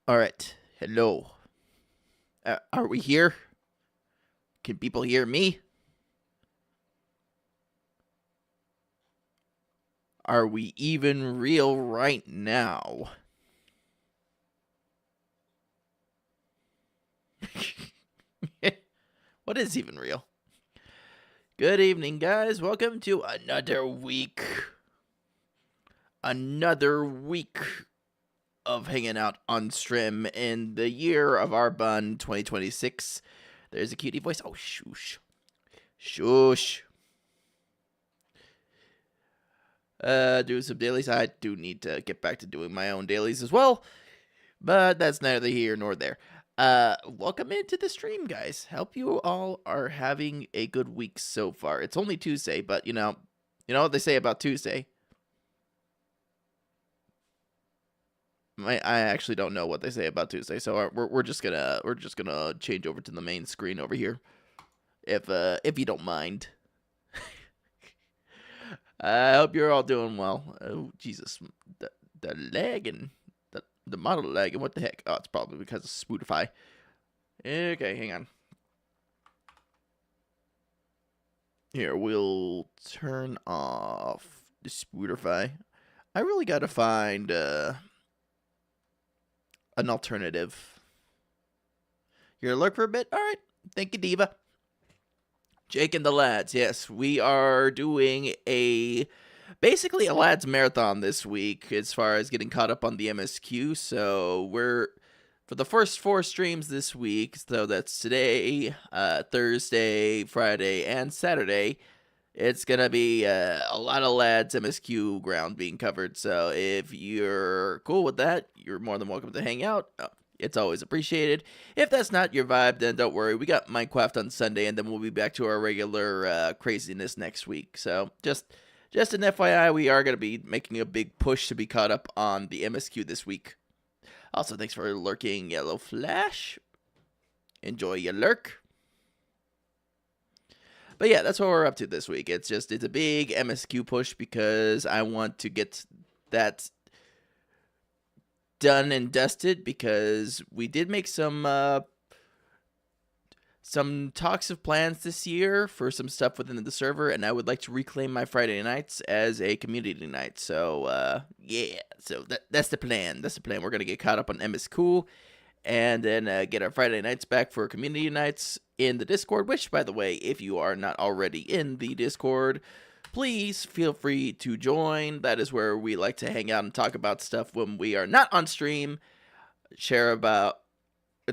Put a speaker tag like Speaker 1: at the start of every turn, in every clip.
Speaker 1: All right. Hello. Are we here? Can people hear me? Are we even real right now? What is even real? Good evening, guys. Welcome to another week. Another week of hanging out on stream in the year of our bun 2026. There's a cutie voice. Oh, shush. Shush. Do some dailies. I do need to get back to doing my own dailies as well, but that's neither here nor there. Welcome into the stream, guys. Hope you all are having a good week so far. It's only Tuesday, but you know what they say about Tuesday. I actually don't know what they say about Tuesday, so we're just gonna change over to the main screen over here, if you don't mind. I hope you're all doing well. Oh Jesus, the lagging, the model lagging. What the heck? Oh, it's probably because of Spotify. Okay, hang on. Here, we'll turn off the Spotify. I really gotta find an alternative. You're gonna look for a bit? Alright. Thank you, Diva. Jake and the lads. Yes, we are doing basically a lads marathon this week as far as getting caught up on the MSQ. So we're for the first 4 streams this week. So that's today, Thursday, Friday, and Saturday. It's gonna be a lot of lads MSQ ground being covered. So if you're cool with that, you're more than welcome to hang out. It's always appreciated. If that's not your vibe, then don't worry. We got Minecraft on Sunday, and then we'll be back to our regular craziness next week. So just an FYI, we are going to be making a big push to be caught up on the MSQ this week. Also, thanks for lurking, Yellow Flash. Enjoy your lurk. But yeah, that's what we're up to this week. It's a big MSQ push because I want to get that done and dusted, because we did make some talks of plans this year for some stuff within the server, and I would like to reclaim my Friday nights as a community night. So yeah, so that's the plan. That's the plan. We're gonna get caught up on MSQ, and then get our Friday nights back for community nights in the Discord. Which, by the way, if you are not already in the Discord, please feel free to join. That is where we like to hang out and talk about stuff when we are not on stream. It's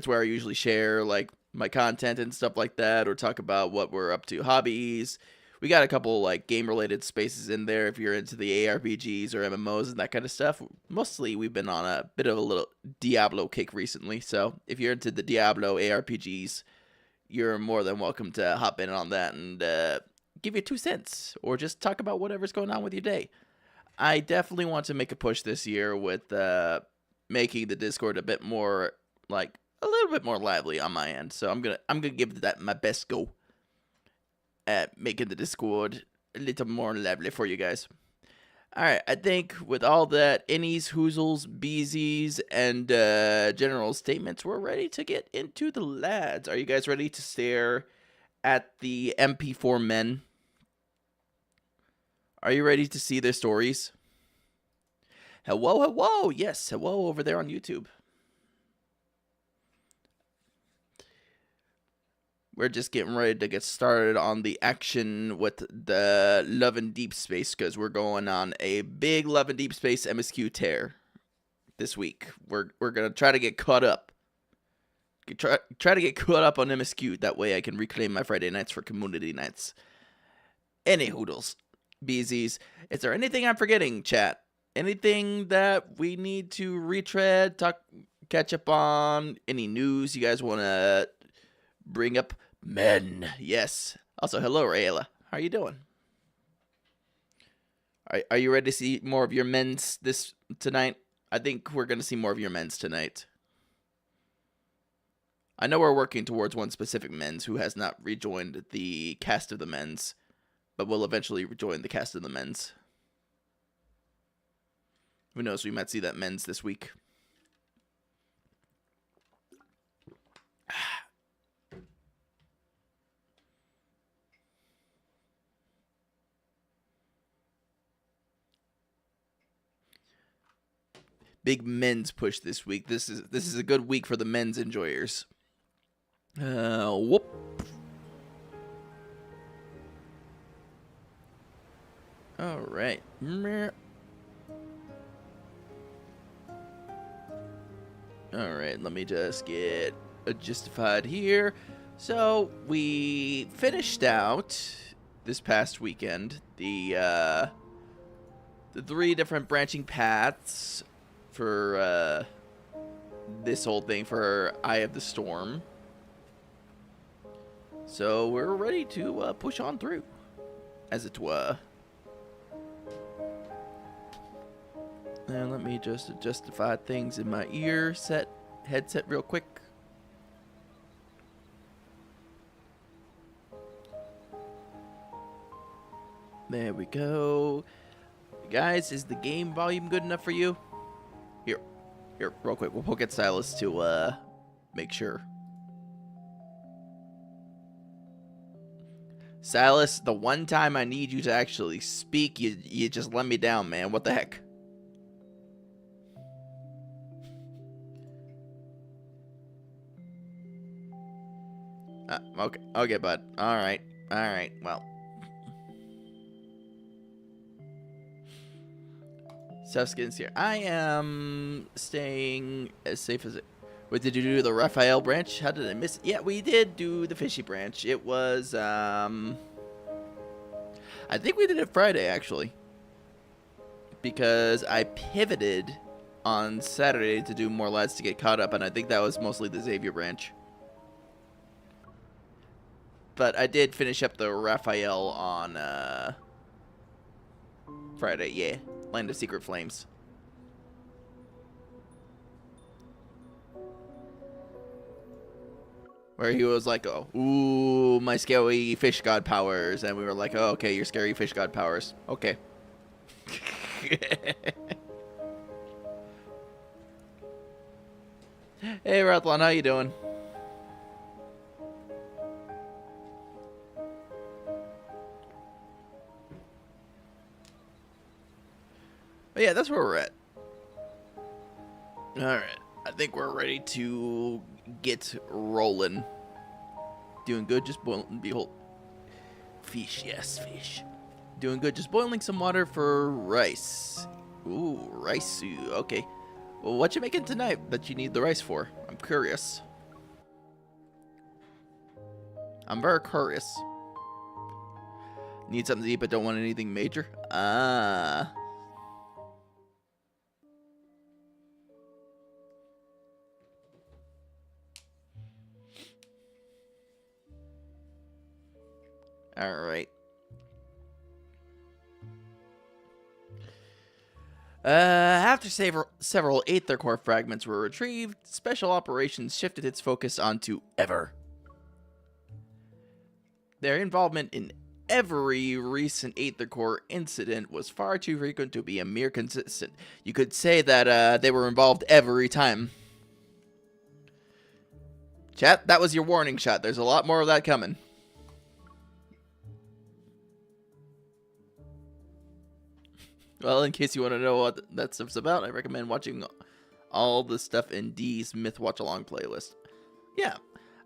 Speaker 1: where I usually share like my content and stuff like that, or talk about what we're up to, hobbies. We got a couple like game related spaces in there if you're into the ARPGs or MMOs and that kind of stuff. Mostly we've been on a bit of a little Diablo kick recently, so if you're into the Diablo ARPGs, you're more than welcome to hop in on that and give your 2 cents or just talk about whatever's going on with your day. I definitely want to make a push this year with making the Discord a bit more, like, a little bit more lively on my end. So I'm gonna give that my best go at making the Discord a little more lively for you guys. Alright, I think with all that innies, hoozles, beesies, and general statements, we're ready to get into the lads. Are you guys ready to stare at the MP4 men? Are you ready to see their stories? Hello, hello! Yes, hello over there on YouTube. We're just getting ready to get started on the action with the Love and Deepspace because we're going on a big Love and Deepspace MSQ tear this week. We're gonna try to get caught up. Try to get caught up on MSQ. That way I can reclaim my Friday nights for community nights. Any hoodles, beesies. Is there anything I'm forgetting, chat? Anything that we need to retread, catch up on? Any news you guys want to bring up? Men, yes. Also, hello, Rayla. How are you doing? Are you ready to see more of your men's tonight? I think we're going to see more of your men's tonight. I know we're working towards one specific men's who has not rejoined the cast of the men's, but will eventually rejoin the cast of the men's. Who knows? We might see that men's this week. Big men's push this week. This is a good week for the men's enjoyers. Whoop. All right. All right, let me just get justified here. So we finished out this past weekend the 3 different branching paths for this whole thing for Eye of the Storm. So we're ready to push on through, as it were. And let me just justify things in my headset real quick. There we go. Guys, is the game volume good enough for you? Here, real quick. We'll get Silas to make sure. Silas, the one time I need you to actually speak, you just let me down, man. What the heck? Okay, bud. All right, well. Sefskin's here. I am staying as safe as it. Wait, did you do the Raphael branch? How did I miss it? Yeah, we did do the fishy branch. It was, I think we did it Friday, actually. Because I pivoted on Saturday to do more lads to get caught up, and I think that was mostly the Xavier branch. But I did finish up the Raphael on Friday, yeah. Land of Secret Flames. Where he was like, oh, ooh, my scary fish god powers. And we were like, oh, okay, your scary fish god powers. Okay. Hey, Rathlon, how you doing? But yeah, that's where we're at. Alright, I think we're ready to get rolling. Doing good, just boiling. Behold. Fish, yes, fish. Doing good, just boiling some water for rice. Ooh, rice. Okay. Well, what you making tonight that you need the rice for? I'm curious. I'm very curious. Need something to eat but don't want anything major? Ah. Alright. After several Aether Core fragments were retrieved, Special Operations shifted its focus onto Ever. Their involvement in every recent Aether Core incident was far too frequent to be a mere consistent. You could say that they were involved every time. Chat, that was your warning shot. There's a lot more of that coming. Well, in case you want to know what that stuff's about, I recommend watching all the stuff in D's Myth Watch Along playlist. Yeah,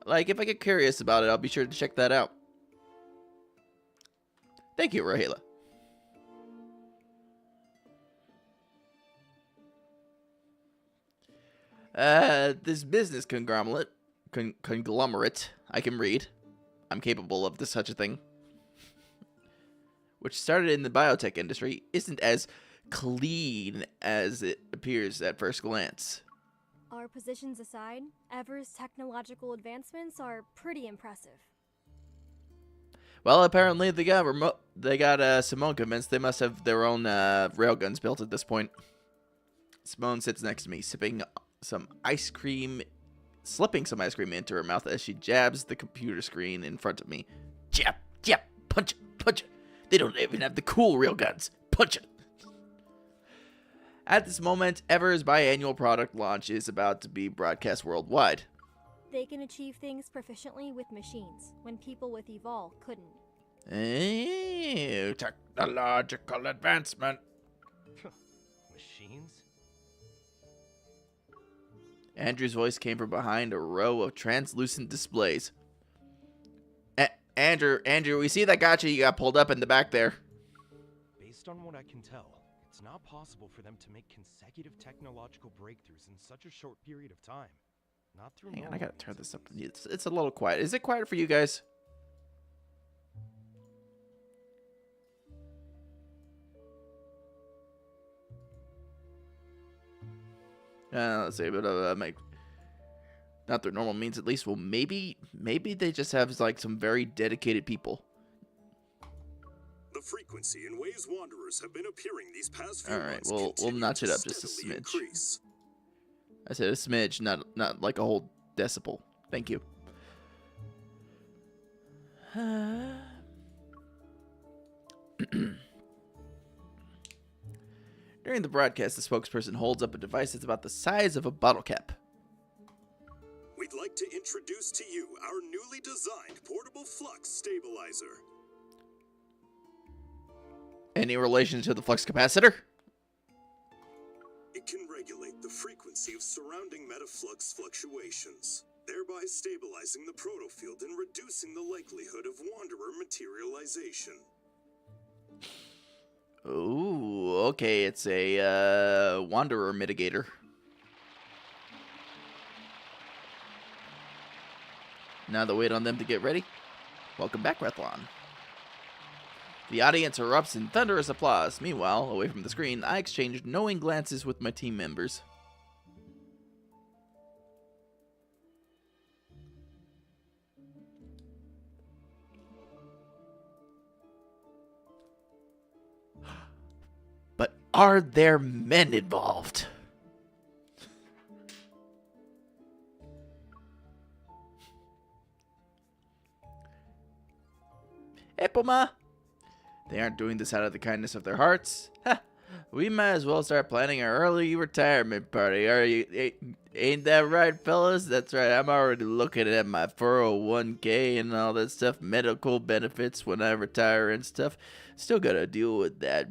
Speaker 1: like if I get curious about it, I'll be sure to check that out. Thank you, Rahela. This business conglomerate, I can read. I'm capable of such a thing. Which started in the biotech industry, isn't as clean as it appears at first glance.
Speaker 2: Our positions aside, Ever's technological advancements are pretty impressive.
Speaker 1: Well, apparently they got Simone convinced they must have their own railguns built at this point. Simone sits next to me, slipping some ice cream into her mouth as she jabs the computer screen in front of me. Jab, jab, punch it, punch it. They don't even have the cool railguns. Punch it. At this moment, Ever's biannual product launch is about to be broadcast worldwide.
Speaker 2: They can achieve things proficiently with machines, when people with Evolve couldn't.
Speaker 1: Ew, technological advancement.
Speaker 3: Machines?
Speaker 1: Andrew's voice came from behind a row of translucent displays. Andrew, we see that gotcha you got pulled up in the back there.
Speaker 3: Based on what I can tell, it's not possible for them to make consecutive technological breakthroughs in such a short period of time. Not through
Speaker 1: Hang on, I gotta turn this up. It's a little quiet. Is it quiet for you guys? Let's see, but make not their normal means at least. Well, maybe they just have like some very dedicated people.
Speaker 4: The frequency in ways wanderers have been appearing these past few
Speaker 1: months.
Speaker 4: All right,
Speaker 1: we'll notch it up just a smidge. Increase. I said a smidge, not like a whole decibel. Thank you. During the broadcast, the spokesperson holds up a device that's about the size of a bottle cap.
Speaker 4: We'd like to introduce to you our newly designed portable flux stabilizer.
Speaker 1: Any relation to the flux capacitor?
Speaker 4: It can regulate the frequency of surrounding metaflux fluctuations, thereby stabilizing the protofield and reducing the likelihood of wanderer materialization.
Speaker 1: Ooh, okay, it's a wanderer mitigator. Now that wait on them to get ready. Welcome back, Rethlon. The audience erupts in thunderous applause. Meanwhile, away from the screen, I exchanged knowing glances with my team members. But are there men involved? Epoma! They aren't doing this out of the kindness of their hearts. Ha! We might as well start planning our early retirement party. Ain't that right, fellas? That's right. I'm already looking at my 401k and all that stuff. Medical benefits when I retire and stuff. Still gotta deal with that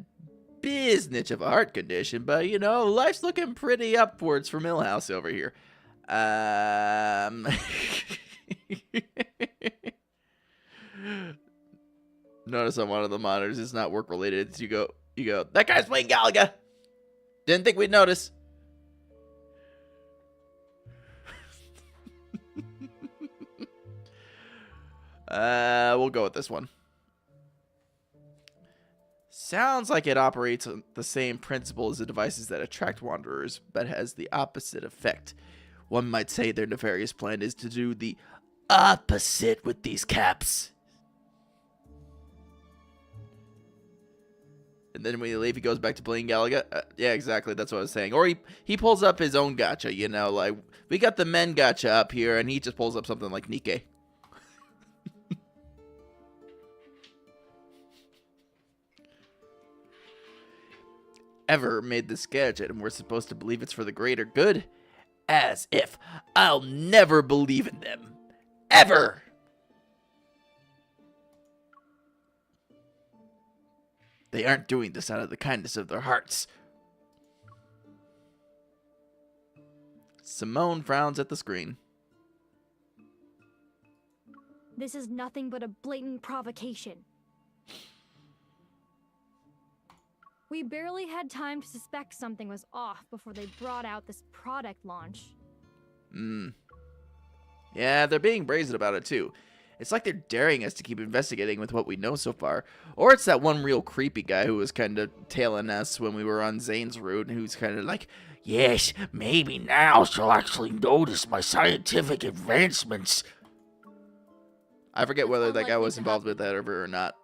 Speaker 1: biznitch of a heart condition, but you know, life's looking pretty upwards for Millhouse over here. Notice on one of the monitors it's not work related. You go, that guy's playing Galaga. Didn't think we'd notice. We'll go with this one. Sounds like it operates on the same principle as the devices that attract wanderers, but has the opposite effect. One might say their nefarious plan is to do the opposite with these caps. And then when you leave, he goes back to playing Galaga. Yeah, exactly. That's what I was saying. Or he pulls up his own gacha, you know, like, we got the men gacha up here, and he just pulls up something like Nikkei. Ever made this gadget, and we're supposed to believe it's for the greater good? As if. I'll never believe in them. Ever! They aren't doing this out of the kindness of their hearts. Simone frowns at the screen.
Speaker 2: This is nothing but a blatant provocation. We barely had time to suspect something was off before they brought out this product launch.
Speaker 1: Yeah, they're being brazen about it too. It's like they're daring us to keep investigating with what we know so far. Or it's that one real creepy guy who was kind of tailing us when we were on Zane's route, and who's kind of like, yes, maybe now she'll actually notice my scientific advancements. I forget whether that guy was involved with that ever or not.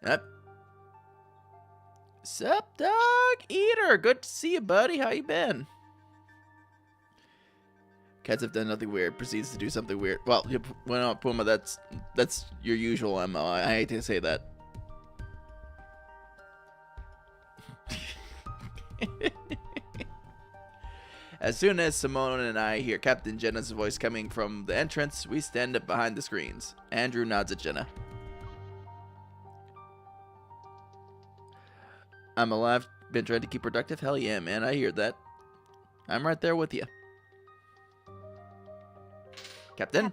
Speaker 1: Yep. Sup, dog? Eater, good to see you, buddy. How you been? Cats have done nothing weird. Proceeds to do something weird. Well, Puma, that's your usual MO. I hate to say that. As soon as Simone and I hear Captain Jenna's voice coming from the entrance, we stand up behind the screens. Andrew nods at Jenna. I'm alive. Been trying to keep productive? Hell yeah, man. I hear that. I'm right there with you. Captain?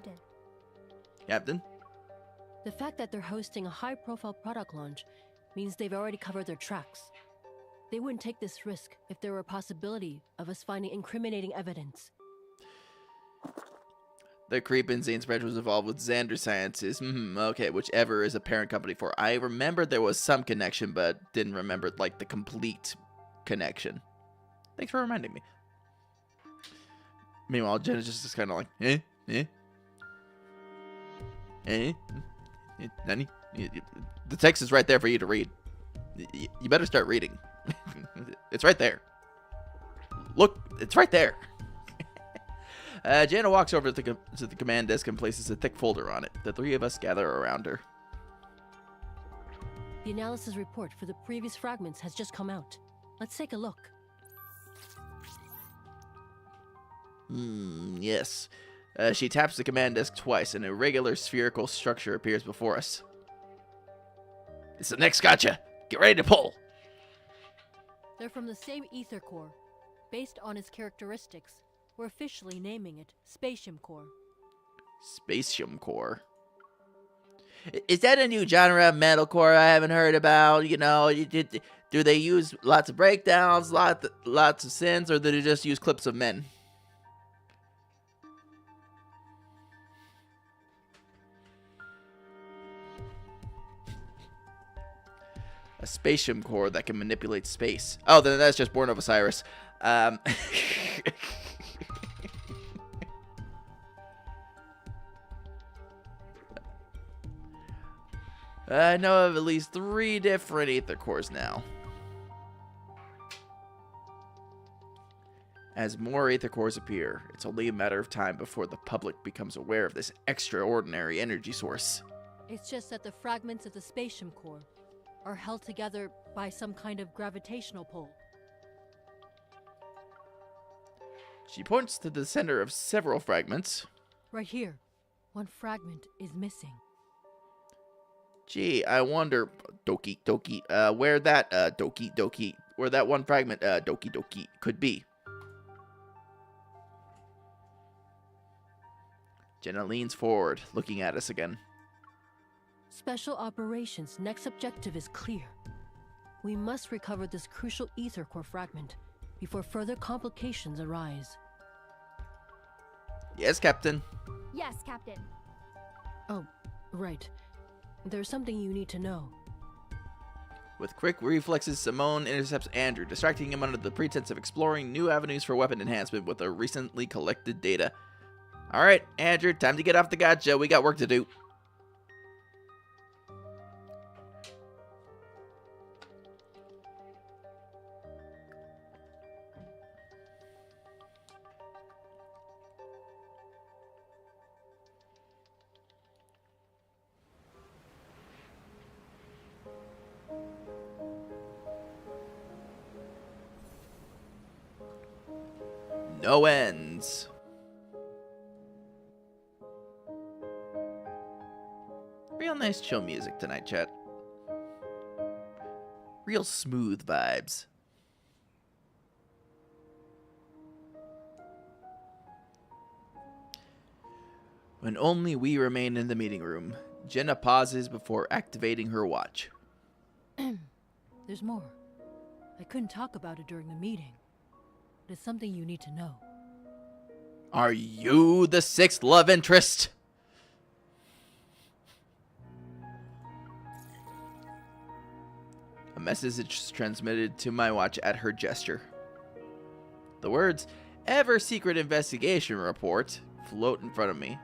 Speaker 1: Captain?
Speaker 5: The fact that they're hosting a high-profile product launch means they've already covered their tracks. They wouldn't take this risk if there were a possibility of us finding incriminating evidence.
Speaker 1: The creep in Zane's branch was involved with Xander Sciences. Okay, whichever is a parent company for. I remembered there was some connection, but didn't remember, like, the complete connection. Thanks for reminding me. Meanwhile, Jenna's just kind of like, Nani? The text is right there for you to read. You better start reading. It's right there. Look, it's right there. Jenna walks over to the command desk and places a thick folder on it. The three of us gather around her.
Speaker 5: The analysis report for the previous fragments has just come out. Let's take a look.
Speaker 1: Yes. She taps the command desk twice, and a irregular spherical structure appears before us. It's the next gotcha. Get ready to pull.
Speaker 5: They're from the same ether core. Based on its characteristics, we're officially naming it Spatium Core.
Speaker 1: Spatium Core. Is that a new genre of metalcore I haven't heard about? You know, do they use lots of breakdowns, lots of synths, or do they just use clips of men? A spatium core that can manipulate space. Oh, then that's just Born of Osiris. I know of at least 3 different ether cores now. As more ether cores appear, it's only a matter of time before the public becomes aware of this extraordinary energy source.
Speaker 5: It's just that the fragments of the Spatium Core are held together by some kind of gravitational pull.
Speaker 1: She points to the center of several fragments.
Speaker 5: Right here, one fragment is missing.
Speaker 1: Gee, I wonder, where that, where that one fragment, could be. Jenna leans forward, looking at us again.
Speaker 5: Special Operations' next objective is clear. We must recover this crucial ether core fragment before further complications arise.
Speaker 1: Yes, Captain.
Speaker 2: Yes, Captain.
Speaker 5: Oh, right. There's something you need to know.
Speaker 1: With quick reflexes, Simone intercepts Andrew, distracting him under the pretense of exploring new avenues for weapon enhancement with the recently collected data. Alright, Andrew, time to get off the gotcha. We got work to do. No ends. Real nice chill music tonight, chat. Real smooth vibes. When only we remain in the meeting room, Jenna pauses before activating her watch.
Speaker 5: There's more. I couldn't talk about it during the meeting. But it's something you need to know.
Speaker 1: Are you the sixth love interest? A message is transmitted to my watch at her gesture. The words, "Ever Secret Investigation Report," float in front of me.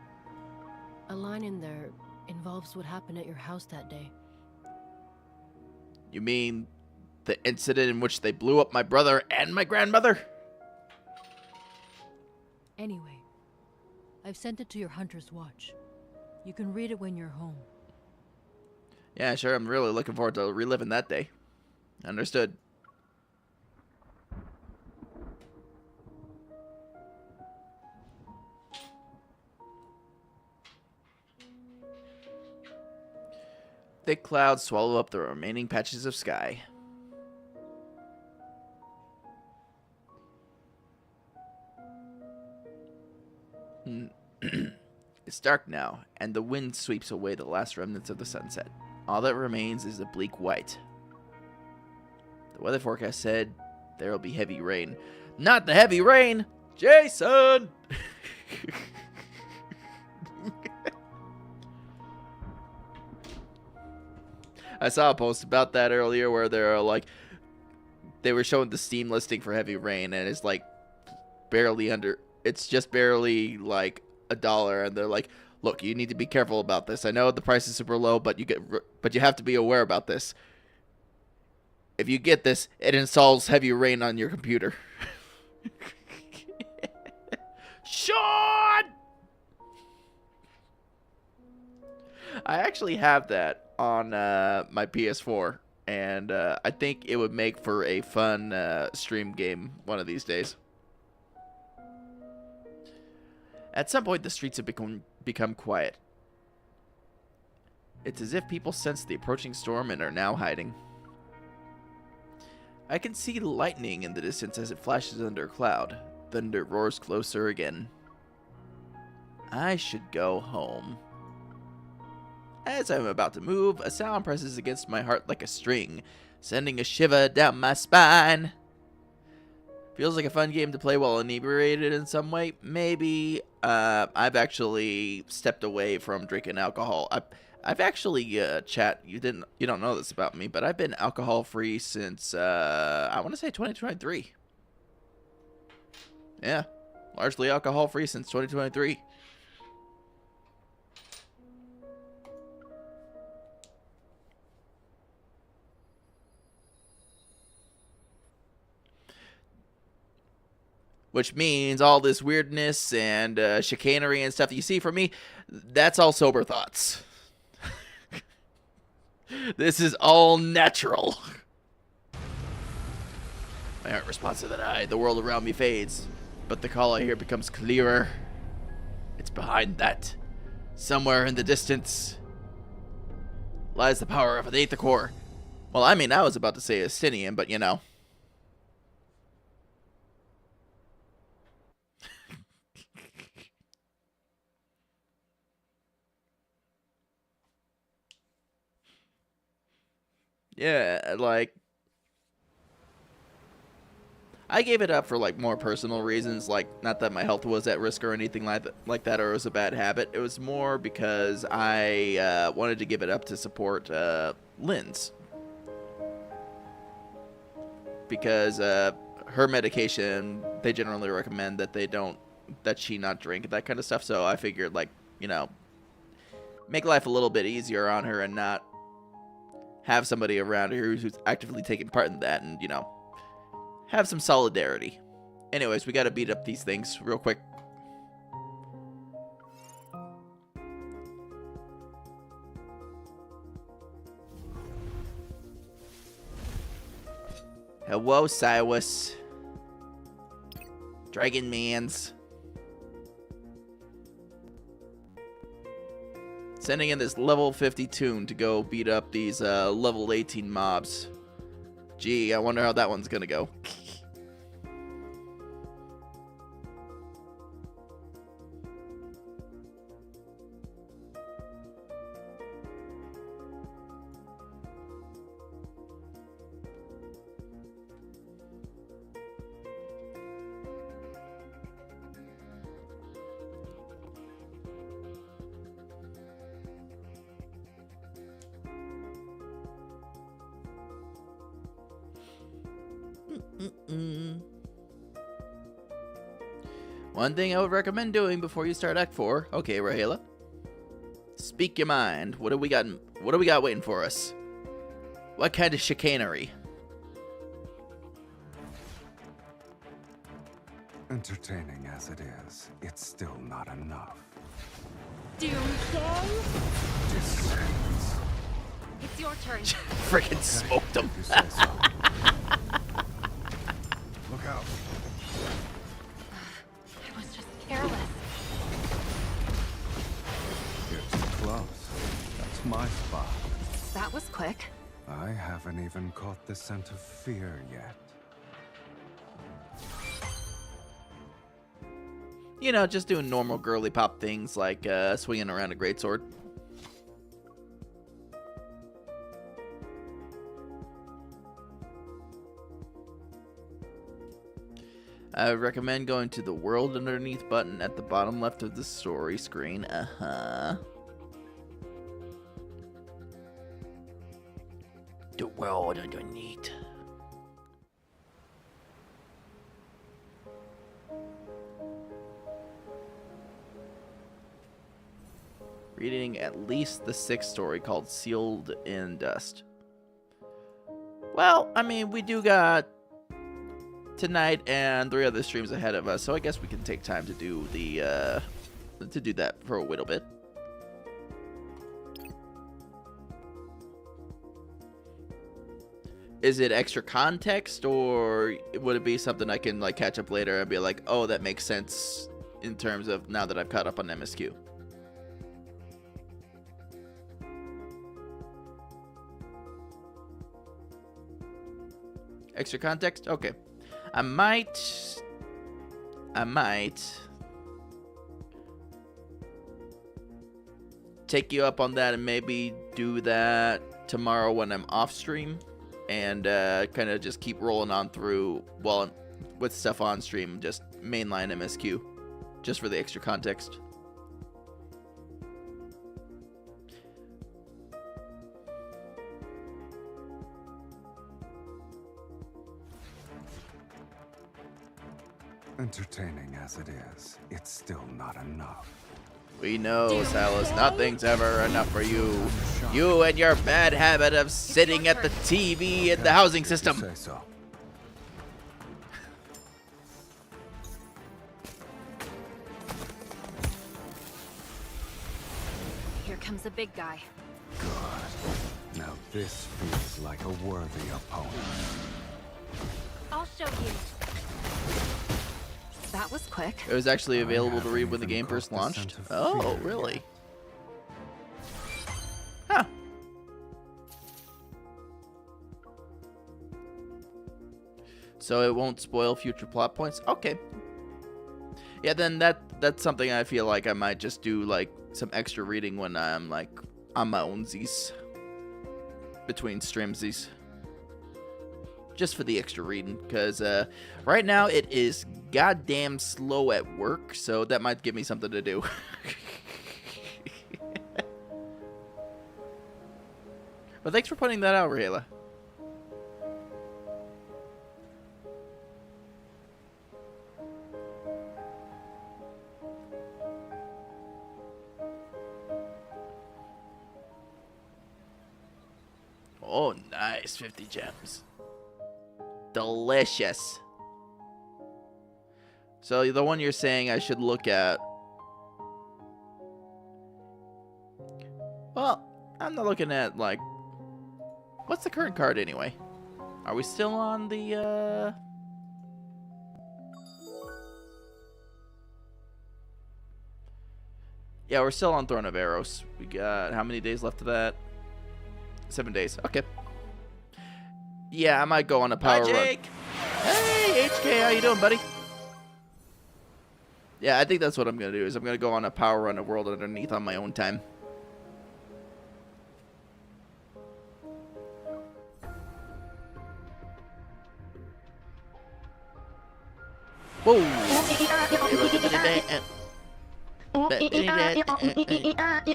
Speaker 5: A line in there involves what happened at your house that day.
Speaker 1: You mean the incident in which they blew up my brother and my grandmother?
Speaker 5: Anyway, I've sent it to your hunter's watch. You can read it when you're home.
Speaker 1: Yeah, sure. I'm really looking forward to reliving that day. Understood. Thick clouds swallow up the remaining patches of sky. It's dark now, and the wind sweeps away the last remnants of the sunset. All that remains is a bleak white. The weather forecast said there will be heavy rain. Not the heavy rain! Jason! I saw a post about that earlier where they're like, they were showing the Steam listing for heavy rain, and it's like barely under, it's just barely like $1, and they're like, look, you need to be careful about this. I know the price is super low, but you have to be aware about this. If you get this, it installs heavy rain on your computer. Sean! I actually have that on my PS4, and I think it would make for a fun stream game one of these days. At some point, the streets have become quiet. It's as if people sense the approaching storm and are now hiding. I can see lightning in the distance as it flashes under a cloud. Thunder roars closer again. I should go home. As I'm about to move, a sound presses against my heart like a string, sending a shiver down my spine. Feels like a fun game to play while inebriated in some way. Maybe. I've actually stepped away from drinking alcohol. I've actually, chat, you don't know this about me, but I've been alcohol free since, I want to say 2023. Yeah, largely alcohol free since 2023. Which means all this weirdness and chicanery and stuff that you see from me, that's all sober thoughts. This is all natural. My heart responds to that eye. The world around me fades, but the call I hear becomes clearer. It's behind that. Somewhere in the distance lies the power of the Aether Core. Well, I mean, I was about to say Estinian, but you know. Yeah, like, I gave it up for like more personal reasons, like not that my health was at risk or anything like that, or it was a bad habit. It was more because I wanted to give it up to support Lynn's, because her medication, they generally recommend that she not drink, that kind of stuff. So I figured, like, you know, make life a little bit easier on her and not have somebody around her who's actively taking part in that, and, you know, have some solidarity. Anyways, we gotta beat up these things real quick. Hello, Silas. Dragon Mans. Sending in this level 50 tune to go beat up these level 18 mobs. Gee, I wonder how that one's gonna go. One thing I would recommend doing before you start Act 4. Okay, Rahela. Speak your mind. What do we got waiting for us? What kind of chicanery?
Speaker 6: Entertaining as it is, it's still not enough.
Speaker 2: Doomsday?
Speaker 6: Descends.
Speaker 2: It's your turn.
Speaker 1: Freaking smoked him.
Speaker 6: If you say so. Look out.
Speaker 2: I was just careless.
Speaker 6: You're too close. That's my spot.
Speaker 2: That was quick.
Speaker 6: I haven't even caught the scent of fear yet.
Speaker 1: You know, just doing normal girly pop things like swinging around a greatsword. I would recommend going to the World Underneath button at the bottom left of the story screen. The World Underneath. Reading at least the 6th story called Sealed in Dust. Well, I mean, we do got tonight and 3 other streams ahead of us, so I guess we can take time to do the to do that for a little bit. Is it extra context, or would it be something I can like catch up later and be like, oh, that makes sense in terms of now that I've caught up on MSQ? Extra context? Okay. I might take you up on that and maybe do that tomorrow when I'm off stream, and kind of just keep rolling on through while with stuff on stream, just mainline MSQ, just for the extra context.
Speaker 6: Entertaining as it is, it's still not enough.
Speaker 1: We know, Silas, nothing's ever enough for you. You and your bad habit of sitting at the TV in the housing system.
Speaker 6: Say so.
Speaker 2: Here comes a big guy.
Speaker 6: Good. Now this feels like a worthy opponent.
Speaker 2: I'll show you. That was quick.
Speaker 1: It was actually
Speaker 6: I
Speaker 1: available to
Speaker 6: haven't
Speaker 1: read when the
Speaker 6: even
Speaker 1: game
Speaker 6: caught
Speaker 1: first
Speaker 6: the
Speaker 1: launched.
Speaker 6: scent of
Speaker 1: Oh,
Speaker 6: fear
Speaker 1: really?
Speaker 6: yet.
Speaker 1: Huh. So it won't spoil future plot points? Okay. Yeah, then that's something I feel like I might just do, like, some extra reading when I'm, like, on my ownsies. Between streamsies. just for the extra reading, because right now it is goddamn slow at work, so that might give me something to do. But thanks for pointing that out, Rayla. Oh, nice. 50 gems. Delicious. So the one you're saying I should look at. Well, I'm not looking at, like... What's the current card anyway? Are we still on the, Yeah, we're still on Throne of Arrows. We got how many days left of that? 7 days. Okay. Yeah, I might go on a power run. Jake. Hey, HK, how you doing, buddy? Yeah, I think that's what I'm gonna do. Is I'm gonna go on a power run of World Underneath on my own time. Whoa!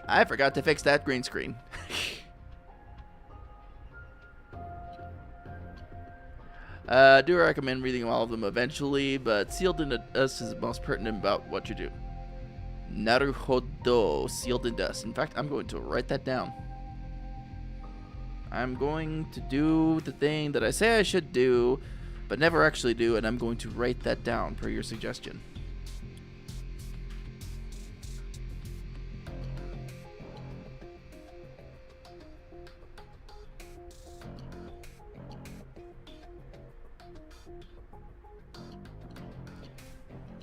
Speaker 1: I forgot to fix that green screen. Do recommend reading all of them eventually, but Sealed in Dust is the most pertinent about what you do. Naruhodo, Sealed in Dust. In fact, I'm going to write that down. I'm going to do the thing that I say I should do, but never actually do, and I'm going to write that down per your suggestion.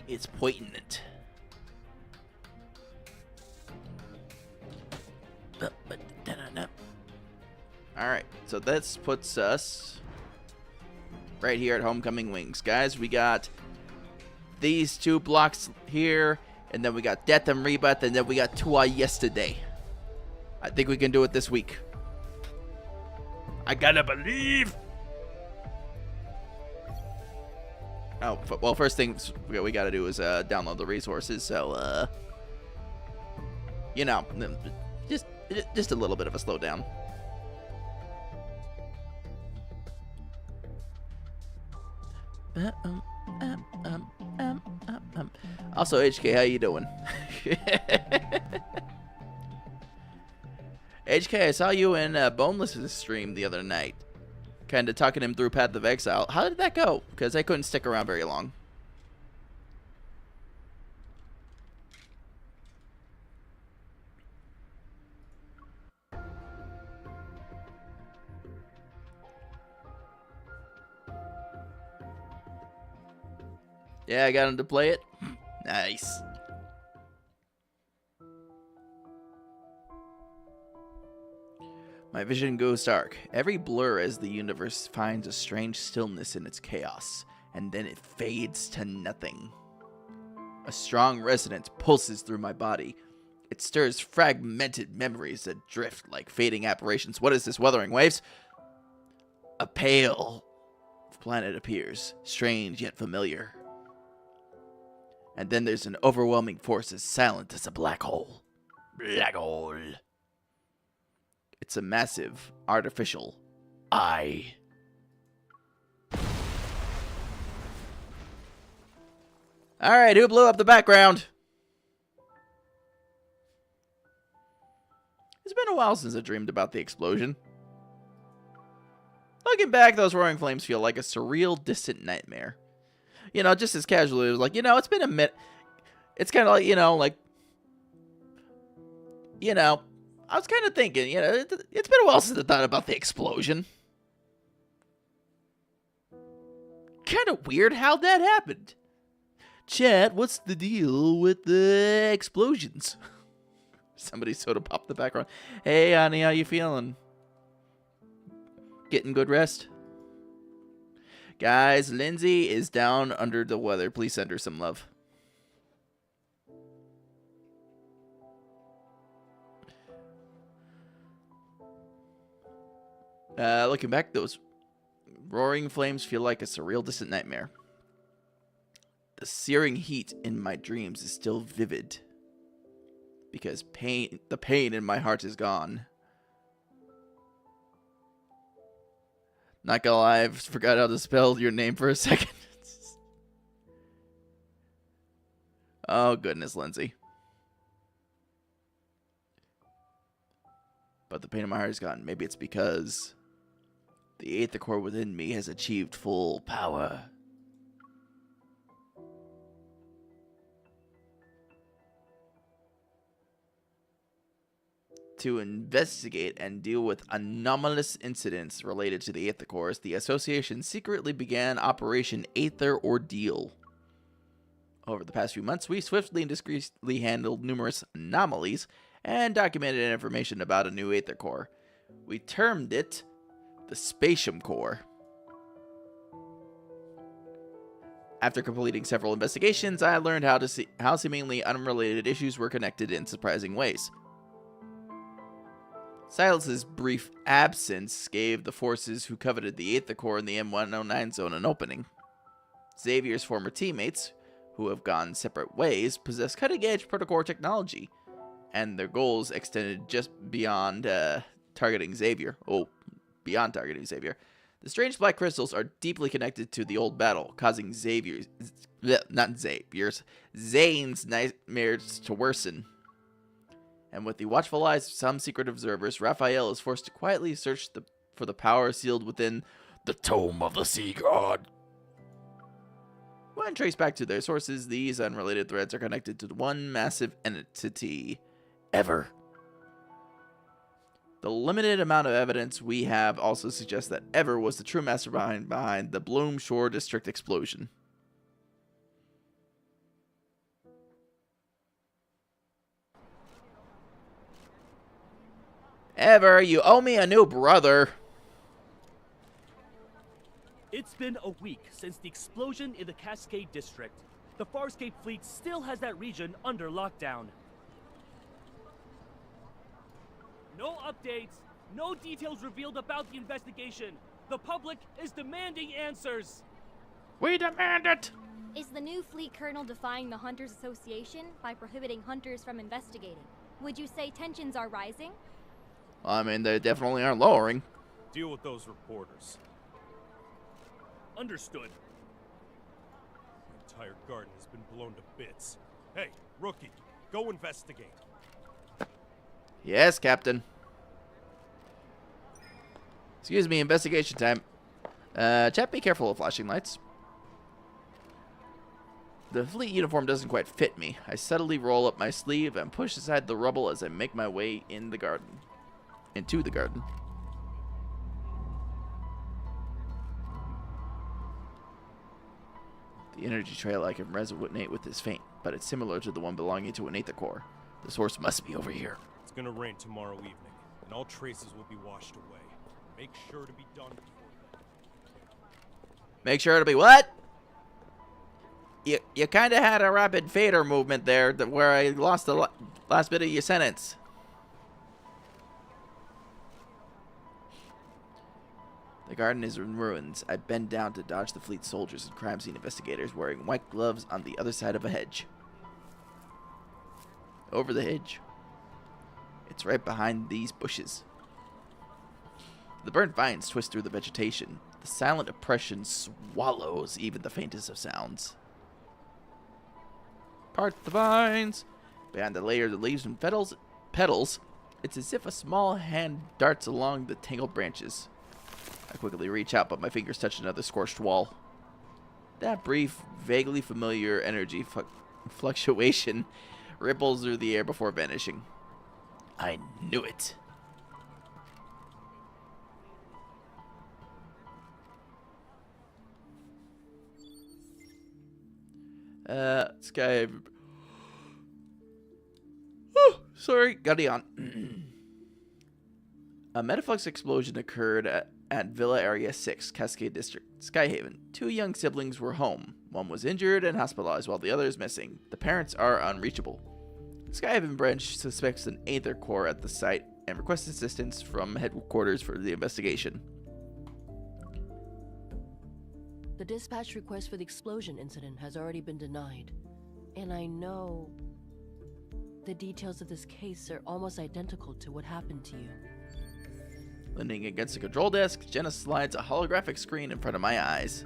Speaker 1: It's poignant. Alright, so this puts us right here at Homecoming Wings. Guys, we got these 2 blocks here, and then we got Death and Rebirth, and then we got Tua yesterday. I think we can do it this week. I gotta believe! Oh, well, first things we gotta do is download the resources, so, you know, just a little bit of a slowdown. Also, HK, how you doing? HK, I saw you in Boneless's stream the other night. Kind of talking him through Path of Exile. How did that go? Because I couldn't stick around very long. Yeah, I got him to play it. Nice. My vision goes dark. Every blur as the universe finds a strange stillness in its chaos, and then it fades to nothing. A strong resonance pulses through my body. It stirs fragmented memories that drift like fading apparitions. What is this, Wuthering Waves? A pale planet appears, strange yet familiar. And then there's an overwhelming force as silent as a black hole. Black hole. It's a massive, artificial eye. Alright, who blew up the background? It's been a while since I dreamed about the explosion. Looking back, those roaring flames feel like a surreal, distant nightmare. You know, just as casually, it was like, you know, it's been a minute. It's kind of like, I was kind of thinking, it's been a while since I thought about the explosion. Kind of weird how that happened. Chat, what's the deal with the explosions? Somebody sort of popped the background. Hey, honey, how you feeling? Getting good rest? Guys, Lindsay is down under the weather. Please send her some love. Looking back, those Roaring flames feel like a surreal, distant nightmare. The searing heat in my dreams is still vivid. Because the pain in my heart is gone. Not gonna lie, I forgot how to spell your name for a second. Oh, goodness, Lindsay. But the pain in my heart is gone. Maybe it's because the Aether core within me has achieved full power. To investigate and deal with anomalous incidents related to the Aether cores, the Association secretly began Operation Aether Ordeal. Over the past few months, we swiftly and discreetly handled numerous anomalies and documented information about a new Aether core. We termed it the Spatium Core. After completing several investigations, I learned how seemingly unrelated issues were connected in surprising ways. Silas's brief absence gave the forces who coveted the Aether core in the M109 zone an opening. Xavier's former teammates, who have gone separate ways, possess cutting-edge protocore technology, and their goals extended just beyond targeting Xavier. Oh, beyond targeting Xavier. The strange black crystals are deeply connected to the old battle, causing Zane's nightmares to worsen. And with the watchful eyes of some secret observers, Raphael is forced to quietly search for the power sealed within the Tome of the Sea God. When traced back to their sources, these unrelated threads are connected to one massive entity, Ever. The limited amount of evidence we have also suggests that Ever was the true mastermind behind the Bloom Shore District explosion. Ever, you owe me a new brother.
Speaker 7: It's been a week since the explosion in the Cascade District. The Farscape fleet still has that region under lockdown. No updates, no details revealed about the investigation. The public is demanding answers.
Speaker 1: We demand it!
Speaker 2: Is the new fleet colonel defying the Hunters Association by prohibiting hunters from investigating? Would you say tensions are rising?
Speaker 1: I mean, they definitely aren't lowering.
Speaker 3: Deal with those reporters.
Speaker 7: Understood.
Speaker 3: The entire garden has been blown to bits. Hey, rookie, go investigate.
Speaker 1: Yes, Captain. Excuse me, investigation time. Chat, be careful of flashing lights. The fleet uniform doesn't quite fit me. I subtly roll up my sleeve and push aside the rubble as I make my way into the garden. The energy trail I can resonate with is faint, but it's similar to the one belonging to an Aether core. The source must be over here.
Speaker 3: It's gonna rain tomorrow evening, and all traces will be washed away. Make sure to be done before then.
Speaker 1: Make sure to be what? You kind of had a rapid fader movement there where I lost the last bit of your sentence. The garden is in ruins. I bend down to dodge the fleet soldiers and crime scene investigators wearing white gloves on the other side of a hedge. Over the hedge. It's right behind these bushes. The burnt vines twist through the vegetation. The silent oppression swallows even the faintest of sounds. Part the vines. Behind the layer of leaves and petals, it's as if a small hand darts along the tangled branches. I quickly reach out, but my fingers touch another scorched wall. That brief, vaguely familiar energy fluctuation ripples through the air before vanishing. I knew it. Sky. Oh, sorry, got it on. A metaflux explosion occurred at Villa Area 6, Cascade District, Skyhaven. 2 young siblings were home. One was injured and hospitalized while the other is missing. The parents are unreachable. Skyhaven branch suspects an Aether core at the site and requests assistance from headquarters for the investigation.
Speaker 5: The dispatch request for the explosion incident has already been denied. And I know the details of this case are almost identical to what happened to you.
Speaker 1: Leaning against the control desk, Jenna slides a holographic screen in front of my eyes.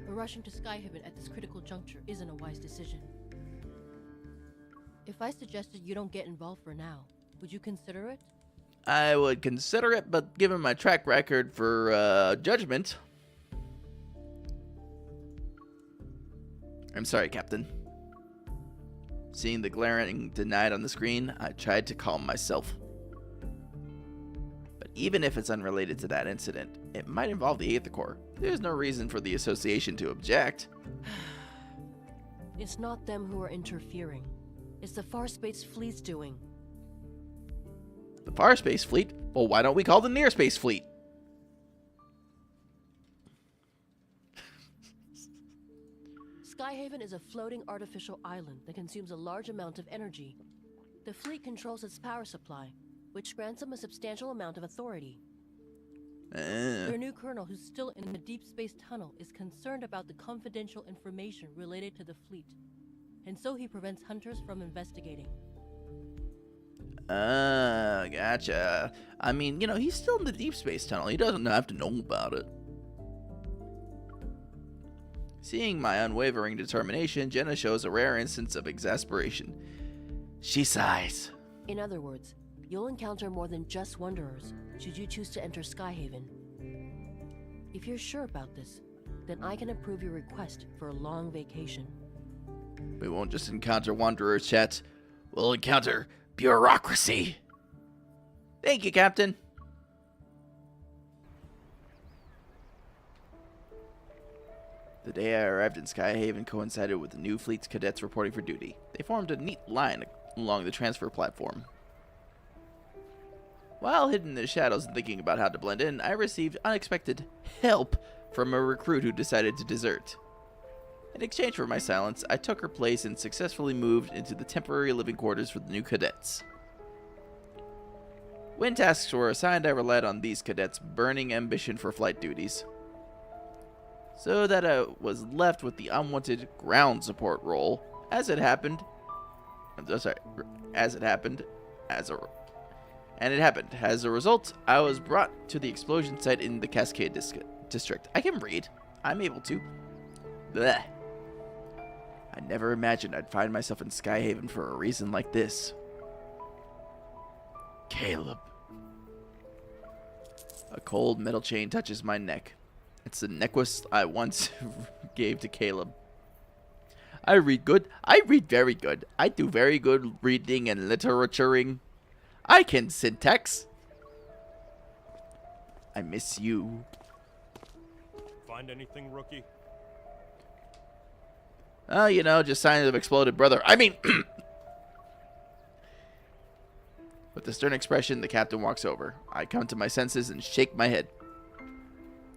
Speaker 5: Rushing to Skyhaven at this critical juncture isn't a wise decision. If I suggested you don't get involved for now, would you consider it?
Speaker 1: I would consider it, but given my track record for judgment... I'm sorry, Captain. Seeing the glaring denied on the screen, I tried to calm myself. But even if it's unrelated to that incident, it might involve the Aether Core. There's no reason for the association to object.
Speaker 5: It's not them who are interfering. It's the Far Space Fleet's doing.
Speaker 1: The Far Space Fleet? Well, why don't we call the Near Space Fleet?
Speaker 5: Skyhaven is a floating artificial island that consumes a large amount of energy. The fleet controls its power supply, which grants them a substantial amount of authority. Their new colonel, who's still in the deep space tunnel, is concerned about the confidential information related to the fleet, and so he prevents hunters from investigating.
Speaker 1: Gotcha. I mean, you know, he's still in the deep space tunnel. He doesn't have to know about it. Seeing my unwavering determination, Jenna shows a rare instance of exasperation. She sighs.
Speaker 5: In other words, you'll encounter more than just Wanderers should you choose to enter Skyhaven. If you're sure about this, then I can approve your request for a long vacation.
Speaker 1: We won't just encounter Wanderers, chat. We'll encounter bureaucracy. Thank you, Captain. The day I arrived in Skyhaven coincided with the new fleet's cadets reporting for duty. They formed a neat line along the transfer platform. While hidden in the shadows and thinking about how to blend in, I received unexpected help from a recruit who decided to desert. In exchange for my silence, I took her place and successfully moved into the temporary living quarters for the new cadets. When tasks were assigned, I relied on these cadets' burning ambition for flight duties, so that I was left with the unwanted ground support role. As it happened, As a result, I was brought to the explosion site in the Cascade District. I can read. I'm able to. Blech. I never imagined I'd find myself in Skyhaven for a reason like this. Caleb. A cold metal chain touches my neck. It's the necklace I once gave to Caleb. I read good. I read very good. I do very good reading and literaturing. I can syntax. I miss you.
Speaker 3: Find anything, rookie?
Speaker 1: Oh, you know, just signs of exploded brother. I mean... With a stern expression, the captain walks over. I come to my senses and shake my head.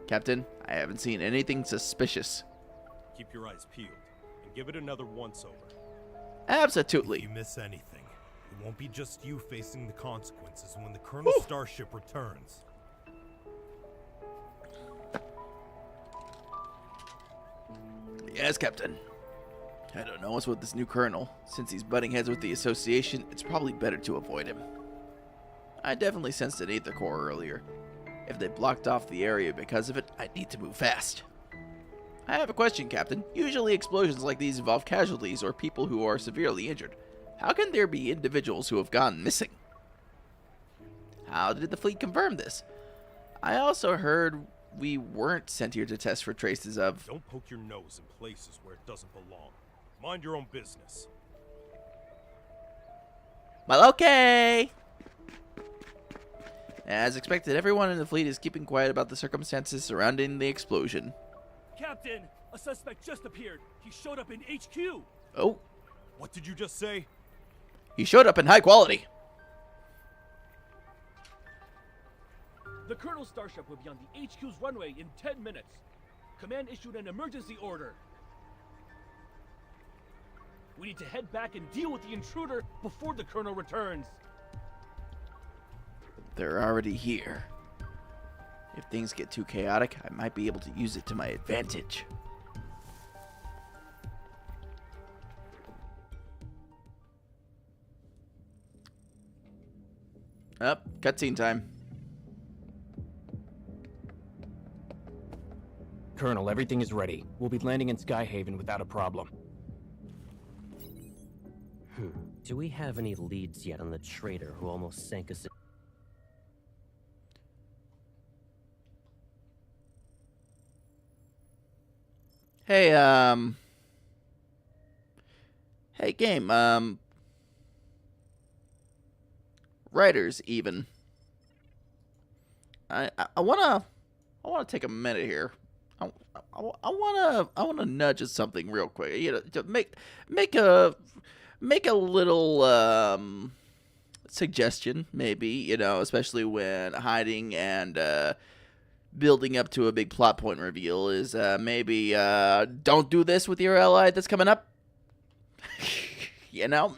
Speaker 1: Captain, I haven't seen anything suspicious.
Speaker 3: Keep your eyes peeled and give it another once-over.
Speaker 1: Absolutely.
Speaker 3: If you miss anything, it won't be just you facing the consequences when the Colonel's starship returns.
Speaker 1: Yes, Captain. I don't know what's with this new colonel. Since he's butting heads with the association, it's probably better to avoid him. I definitely sensed an Aether Core earlier. If they blocked off the area because of it, I'd need to move fast. I have a question, Captain. Usually explosions like these involve casualties or people who are severely injured. How can there be individuals who have gone missing? How did the fleet confirm this? I also heard we weren't sent here to test for traces of...
Speaker 3: Don't poke your nose in places where it doesn't belong. Mind your own business.
Speaker 1: Well, okay. As expected, everyone in the fleet is keeping quiet about the circumstances surrounding the explosion.
Speaker 7: Captain, a suspect just appeared. He showed up in HQ.
Speaker 1: Oh,
Speaker 3: What did you just say?
Speaker 1: he showed up in high quality.
Speaker 7: The Colonel's starship will be on the HQ's runway in 10 minutes. Command issued an emergency order. We need to head back and deal with the intruder before the Colonel returns.
Speaker 1: They're already here. If things get too chaotic, I might be able to use it to my advantage. Up, cutscene time.
Speaker 8: Colonel, everything is ready. We'll be landing in Skyhaven without a problem.
Speaker 9: Do we have any leads yet on the traitor who almost sank us in?
Speaker 1: Hey, hey, game, writers, even. I wanna take a minute here. I wanna nudge at something real quick. You know, to make a little suggestion, maybe. You know, especially when hiding and building up to a big plot point reveal is maybe don't do this with your ally that's coming up. You know,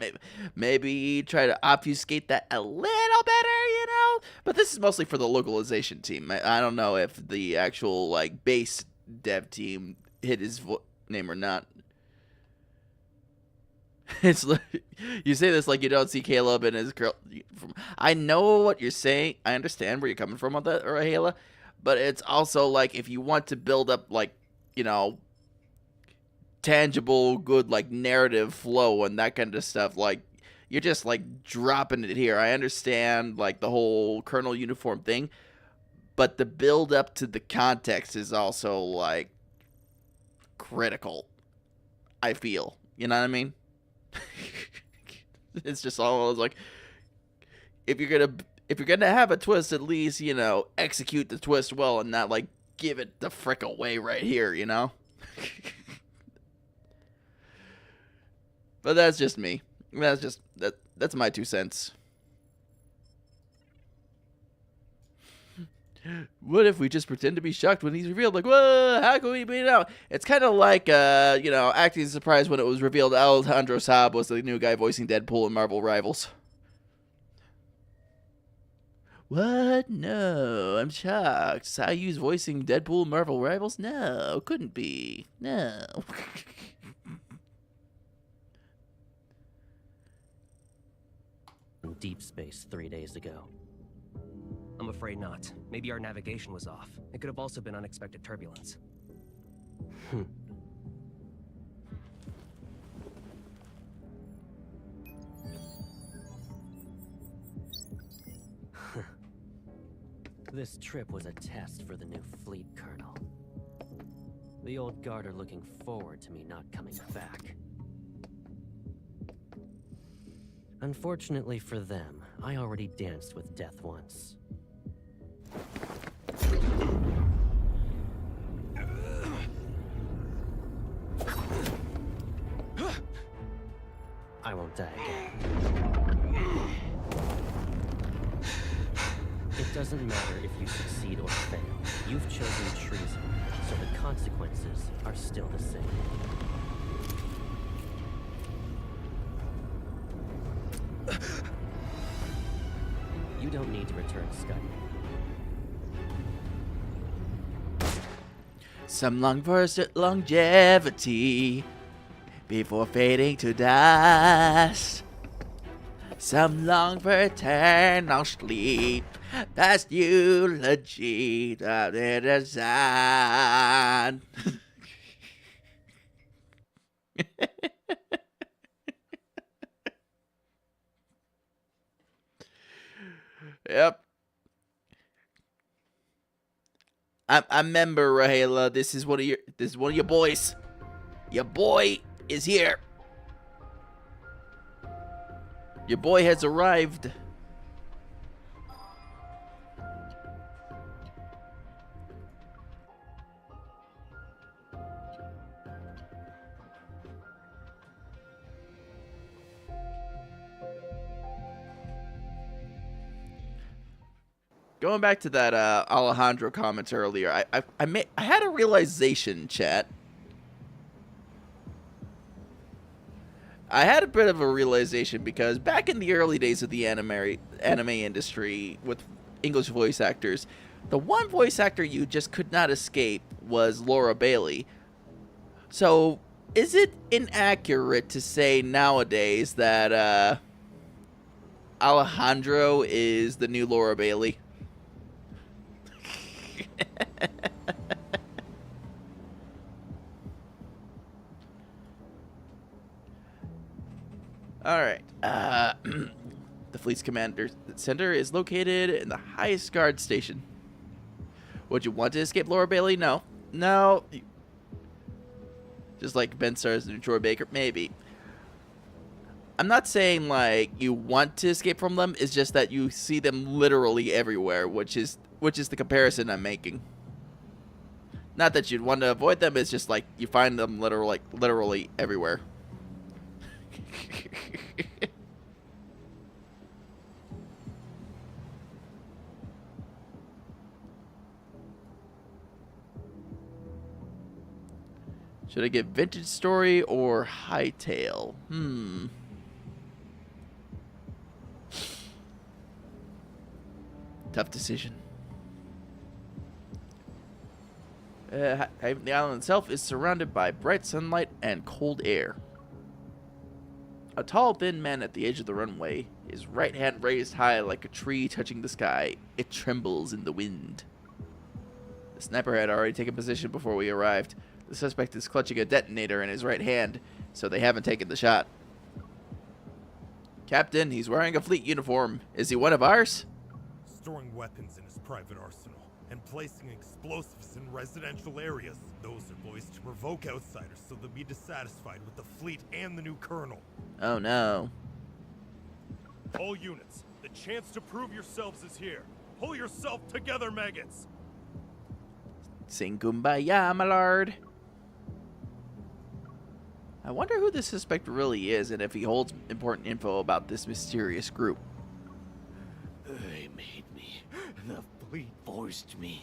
Speaker 1: maybe try to obfuscate that a little better, you know? But this is mostly for the localization team. I don't know if the actual, like, base dev team hit his name or not. It's like, you say this like you don't see Caleb and his girl. I know what you're saying. I understand where you're coming from on that, Rahela. But it's also like if you want to build up, like, you know, tangible, good, like, narrative flow and that kind of stuff, like, you're just, like, dropping it here. I understand, like, the whole Colonel uniform thing, but the build up to the context is also, like, critical, I feel. You know what I mean? It's just all like, if you're gonna have a twist, at least, you know, execute the twist well and not, like, give it the frick away right here, you know? But that's just me. That's my 2 cents. What if we just pretend to be shocked when he's revealed? Like, whoa, how can we beat it out? It's kind of like, you know, acting surprised when it was revealed Alejandro Saab was the new guy voicing Deadpool in Marvel Rivals. What? No, I'm shocked. Sayu's voicing Deadpool in Marvel Rivals? No, couldn't be. No.
Speaker 9: In deep space 3 days ago.
Speaker 10: I'm afraid not. Maybe our navigation was off. It could have also been unexpected turbulence.
Speaker 9: This trip was a test for the new fleet, Colonel. The old guard are looking forward to me not coming back. Unfortunately for them, I already danced with death once. I won't die again. It doesn't matter if you succeed or fail. You've chosen treason, so the consequences are still the same. You don't need to return to Skype.
Speaker 1: Some long for longevity before fading to dust. Some long for eternal sleep past eulogy of the design. Yep. I remember, Rahela. This is one of your boys. Your boy is here. Your boy has arrived. Going back to that Alejandro comment earlier, I had a realization, chat. I had a bit of a realization because back in the early days of the anime industry with English voice actors, the one voice actor you just could not escape was Laura Bailey. So, is it inaccurate to say nowadays that Alejandro is the new Laura Bailey. All right. The fleet's commander center is located in the highest guard station. Would you want to escape Laura Bailey? No. No. Just like Ben Stars and Troy Baker? Maybe. I'm not saying like you want to escape from them. It's just that you see them literally everywhere, which is the comparison I'm making. Not that you'd want to avoid them. It's just like you find them literally everywhere. Should I get Vintage Story or Hightail? Tough decision. The island itself is surrounded by bright sunlight and cold air. A tall, thin man at the edge of the runway, his right hand raised high like a tree touching the sky. It trembles in the wind. The sniper had already taken position before we arrived. The suspect is clutching a detonator in his right hand, so they haven't taken the shot. Captain, he's wearing a fleet uniform. Is he one of ours?
Speaker 3: Storing weapons in his private arsenal and placing explosives in residential areas. Those are poised to provoke outsiders so they'll be dissatisfied with the fleet and the new colonel.
Speaker 1: Oh no.
Speaker 3: All units, the chance to prove yourselves is here. Pull yourself together, maggots!
Speaker 1: Sing kumbaya, my lord. I wonder who this suspect really is and if he holds important info about this mysterious group.
Speaker 11: They made me. The fleet forced me.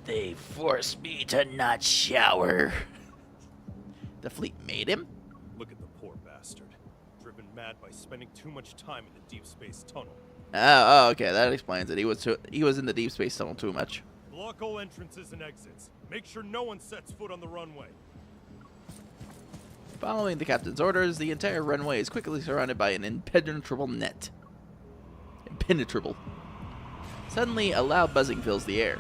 Speaker 11: They forced me to not shower.
Speaker 1: The fleet made him?
Speaker 3: Look at the poor bastard. Driven mad by spending too much time in the deep space tunnel.
Speaker 1: Oh, okay, that explains it. He was in the deep space tunnel too much.
Speaker 3: Block all entrances and exits. Make sure no one sets foot on the runway.
Speaker 1: Following the captain's orders, the entire runway is quickly surrounded by an impenetrable net. Impenetrable. Suddenly, a loud buzzing fills the air.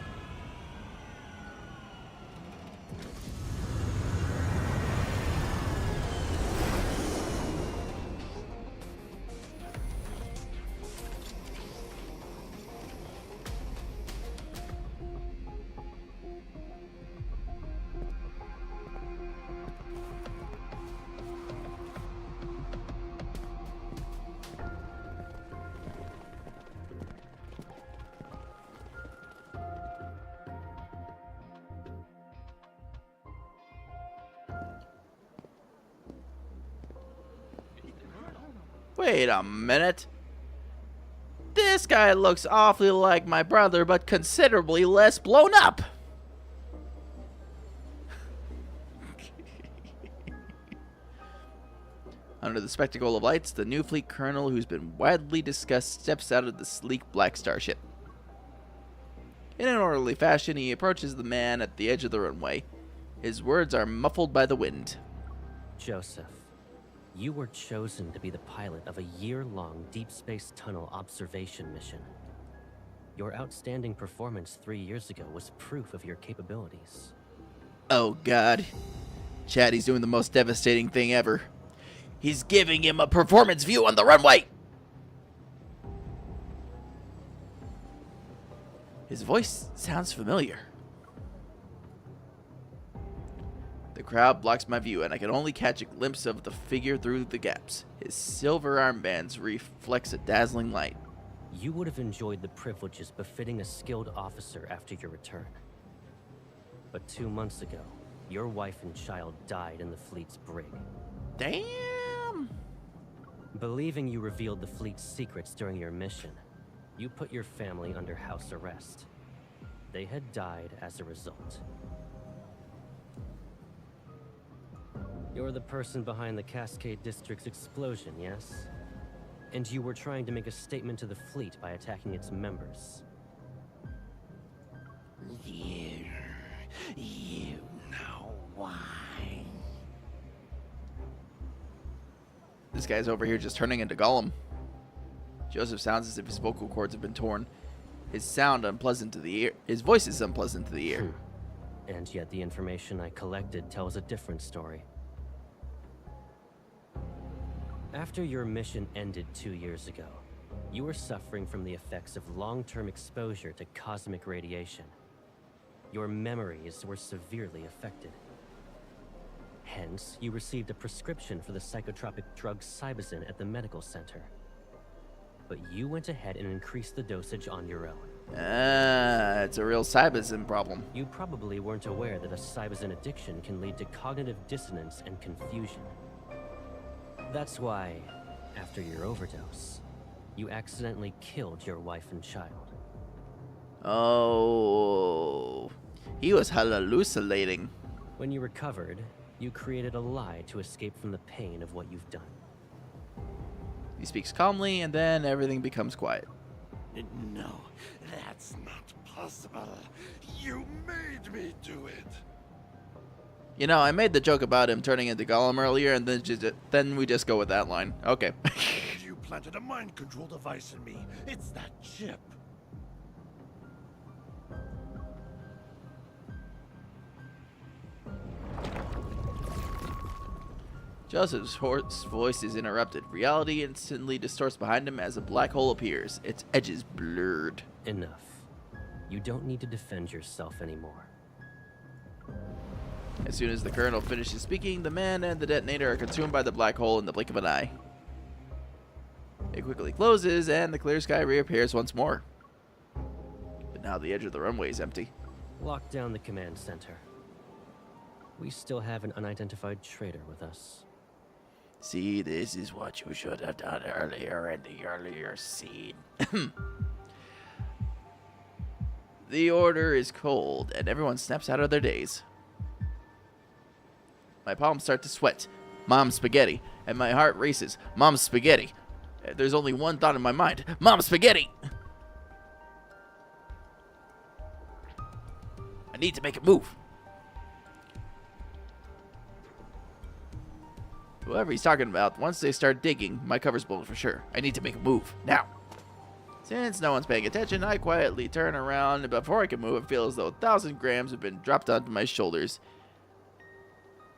Speaker 1: Wait a minute. This guy looks awfully like my brother, but considerably less blown up. Under the spectacle of lights, the new fleet colonel who's been widely discussed steps out of the sleek black starship. In an orderly fashion, he approaches the man at the edge of the runway. His words are muffled by the wind.
Speaker 9: Joseph, you were chosen to be the pilot of a year-long deep space tunnel observation mission. Your outstanding performance 3 years ago was proof of your capabilities.
Speaker 1: Oh god. Chad, he's doing the most devastating thing ever. He's giving him a performance view on the runway! His voice sounds familiar. The crowd blocks my view, and I can only catch a glimpse of the figure through the gaps. His silver armbands reflects a dazzling light.
Speaker 9: You would have enjoyed the privileges befitting a skilled officer after your return. But 2 months ago, your wife and child died in the fleet's brig.
Speaker 1: Damn!
Speaker 9: Believing you revealed the fleet's secrets during your mission, you put your family under house arrest. They had died as a result. You're the person behind the Cascade District's explosion, yes? And you were trying to make a statement to the fleet by attacking its members.
Speaker 11: You know why.
Speaker 1: This guy's over here just turning into Gollum. Joseph sounds as if his vocal cords have been torn. His sound unpleasant to the ear. His voice is unpleasant to the ear.
Speaker 9: And yet the information I collected tells a different story. After your mission ended 2 years ago, you were suffering from the effects of long-term exposure to cosmic radiation. Your memories were severely affected. Hence, you received a prescription for the psychotropic drug Cybazin at the medical center. But you went ahead and increased the dosage on your own.
Speaker 1: It's a real Cybazin problem.
Speaker 9: You probably weren't aware that a Cybazin addiction can lead to cognitive dissonance and confusion. That's why, after your overdose, you accidentally killed your wife and child.
Speaker 1: Oh, he was hallucinating.
Speaker 9: When you recovered, you created a lie to escape from the pain of what you've done.
Speaker 1: He speaks calmly, and then everything becomes quiet.
Speaker 11: No, that's not possible. You made me do it.
Speaker 1: You know, I made the joke about him turning into Gollum earlier, and then we just go with that line. Okay.
Speaker 11: You planted a mind control device in me. It's that chip.
Speaker 1: Joseph's hoarse voice is interrupted. Reality instantly distorts behind him as a black hole appears, its edges blurred.
Speaker 9: Enough. You don't need to defend yourself anymore.
Speaker 1: As soon as the colonel finishes speaking, the man and the detonator are consumed by the black hole in the blink of an eye. It quickly closes, and the clear sky reappears once more. But now the edge of the runway is empty.
Speaker 9: Lock down the command center. We still have an unidentified traitor with us.
Speaker 11: See, this is what you should have done earlier in the earlier scene.
Speaker 1: The order is cold, and everyone snaps out of their daze. My palms start to sweat. Mom spaghetti. And my heart races. Mom spaghetti. There's only one thought in my mind. Mom spaghetti! I need to make a move. Whoever he's talking about, once they start digging, my cover's blown for sure. I need to make a move. Now. Since no one's paying attention, I quietly turn around, and before I can move, I feel as though 1,000 grams have been dropped onto my shoulders.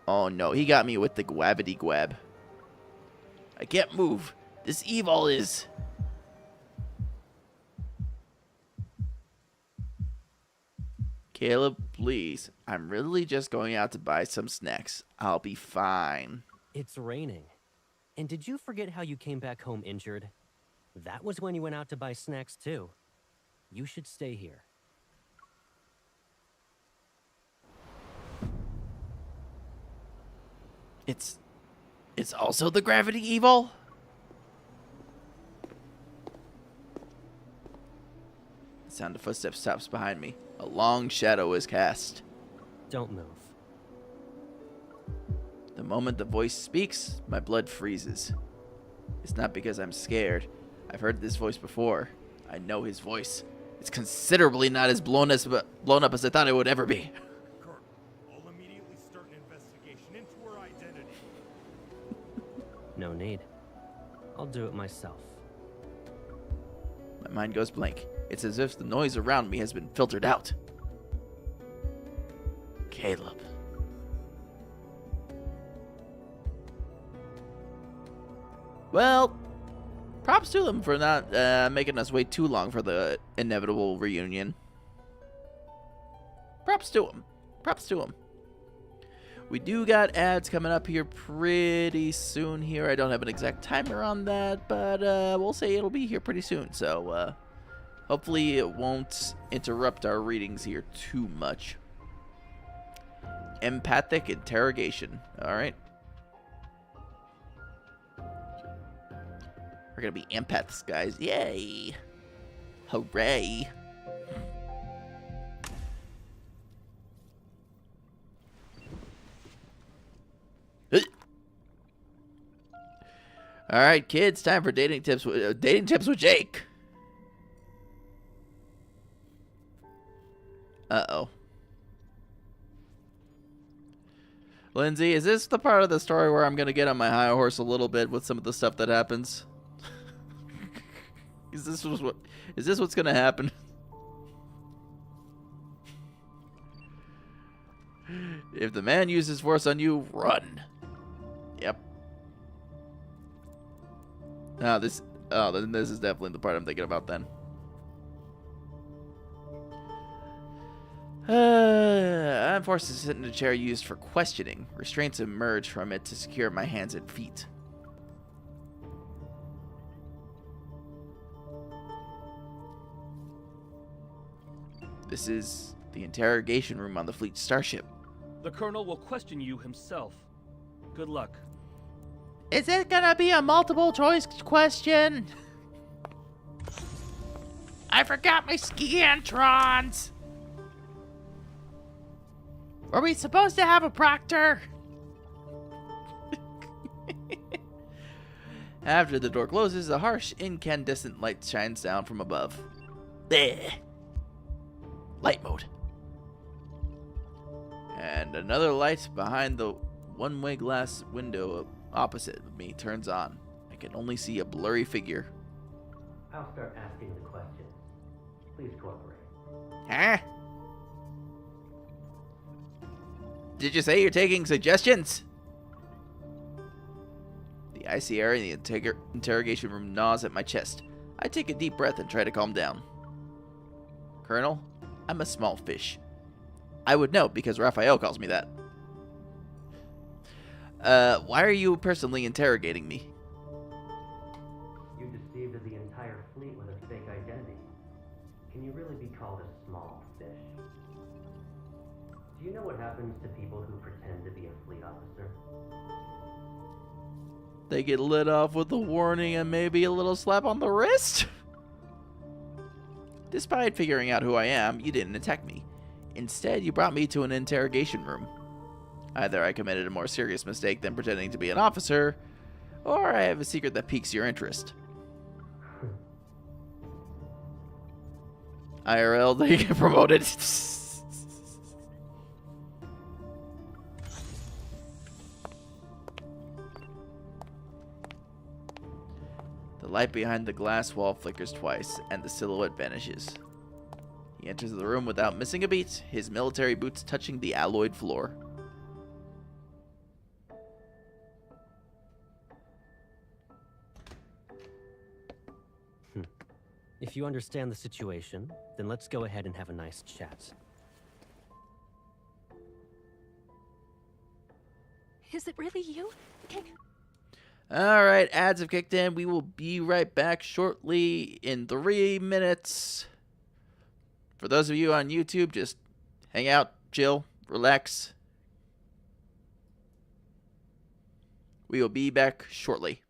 Speaker 1: Oh no, he got me with the gravity grab. I can't move. This evil is... Caleb, please. I'm really just going out to buy some snacks. I'll be fine.
Speaker 9: It's raining. And did you forget how you came back home injured? That was when you went out to buy snacks too. You should stay here.
Speaker 1: It's also the gravity evil? The sound of footsteps stops behind me. A long shadow is cast.
Speaker 9: Don't move.
Speaker 1: The moment the voice speaks, my blood freezes. It's not because I'm scared. I've heard this voice before. I know his voice. It's considerably not as blown up as I thought it would ever be.
Speaker 3: Colonel, I'll immediately start an investigation into her identity.
Speaker 9: No need. I'll do it myself.
Speaker 1: My mind goes blank. It's as if the noise around me has been filtered out.
Speaker 11: Caleb.
Speaker 1: Well, props to them for not making us wait too long for the inevitable reunion. Props to them. Props to them. We do got ads coming up here pretty soon here. I don't have an exact timer on that, but we'll say it'll be here pretty soon. So hopefully it won't interrupt our readings here too much. Empathic interrogation. All right. We're going to be empaths, guys. Yay. Hooray. All right, kids, time for dating tips with Jake. Uh-oh. Lindsay, is this the part of the story where I'm gonna get on my high horse a little bit with some of the stuff that happens? Is this what's gonna happen? If the man uses force on you, run. Yep. Then this is definitely the part I'm thinking about then. I'm forced to sit in a chair used for questioning. Restraints emerge from it to secure my hands and feet. This is the interrogation room on the fleet starship.
Speaker 7: The Colonel will question you himself. Good luck.
Speaker 1: Is it gonna be a multiple choice question? I forgot my scantrons! Were we supposed to have a proctor? After the door closes, a harsh, incandescent light shines down from above. Bleh. Light mode. And another light behind the one-way glass window opposite of me turns on. I can only see a blurry figure.
Speaker 9: I'll start asking the questions. Please cooperate.
Speaker 1: Huh? Did you say you're taking suggestions? The icy air in the interrogation room gnaws at my chest. I take a deep breath and try to calm down. Colonel, I'm a small fish. I would know because Raphael calls me that. Why are you personally interrogating me?
Speaker 9: You deceived the entire fleet with a fake identity. Can you really be called a small fish? Do you know what happens to people who pretend to be a fleet officer?
Speaker 1: They get lit off with a warning and maybe a little slap on the wrist? Despite figuring out who I am, you didn't attack me. Instead, you brought me to an interrogation room. Either I committed a more serious mistake than pretending to be an officer, or I have a secret that piques your interest. IRL, they get promoted. The light behind the glass wall flickers twice, and the silhouette vanishes. He enters the room without missing a beat, his military boots touching the alloyed floor.
Speaker 9: If you understand the situation, then let's go ahead and have a nice chat.
Speaker 5: Is it really you?
Speaker 1: Alright, ads have kicked in. We will be right back shortly in 3 minutes. For those of you on YouTube, just hang out, chill, relax. We will be back shortly.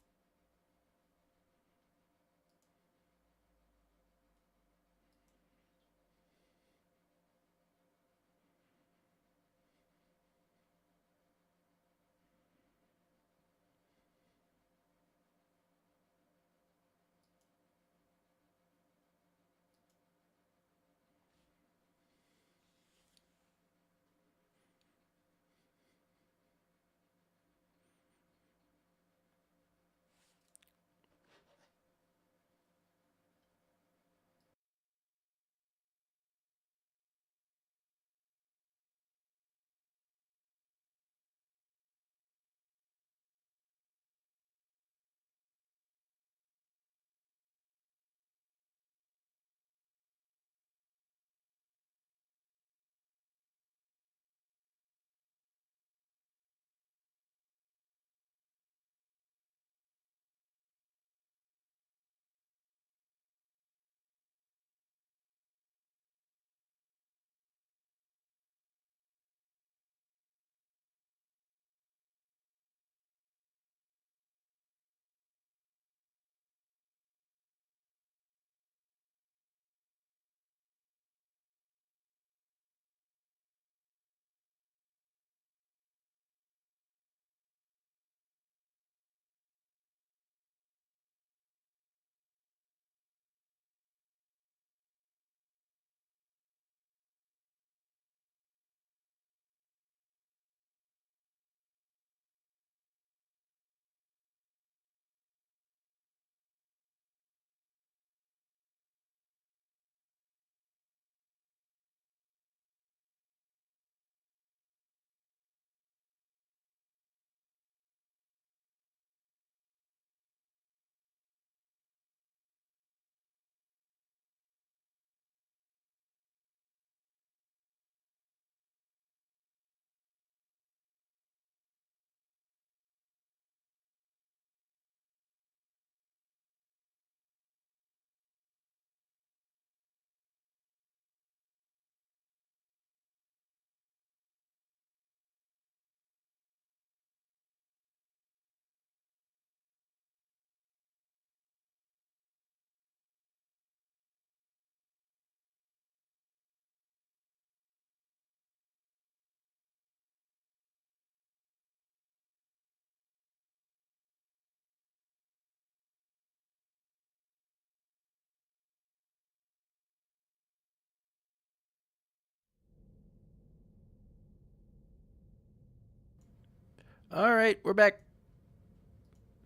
Speaker 1: All right, we're back.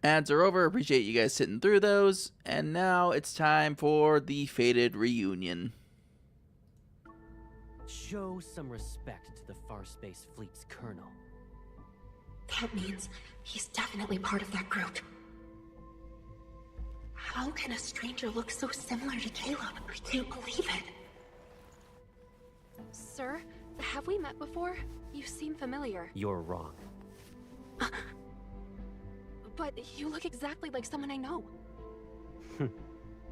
Speaker 1: Ads are over. Appreciate you guys sitting through those. And now it's time for the fated reunion.
Speaker 9: Show some respect to the Far Space Fleet's colonel.
Speaker 12: That means he's definitely part of that group. How can a stranger look so similar to Caleb? I can't believe it.
Speaker 13: Sir, have we met before? You seem familiar.
Speaker 9: You're wrong.
Speaker 13: But you look exactly like someone I know.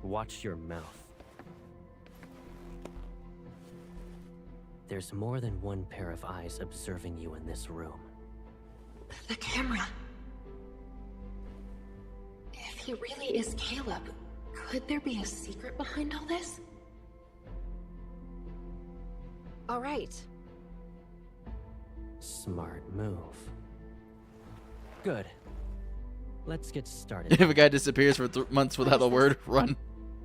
Speaker 9: Watch your mouth. There's more than one pair of eyes observing you in this room.
Speaker 12: The camera. If he really is Caleb, could there be a secret behind all this?
Speaker 13: All right.
Speaker 9: Smart move. Good. Let's get started.
Speaker 1: If a guy disappears for months without a word, run.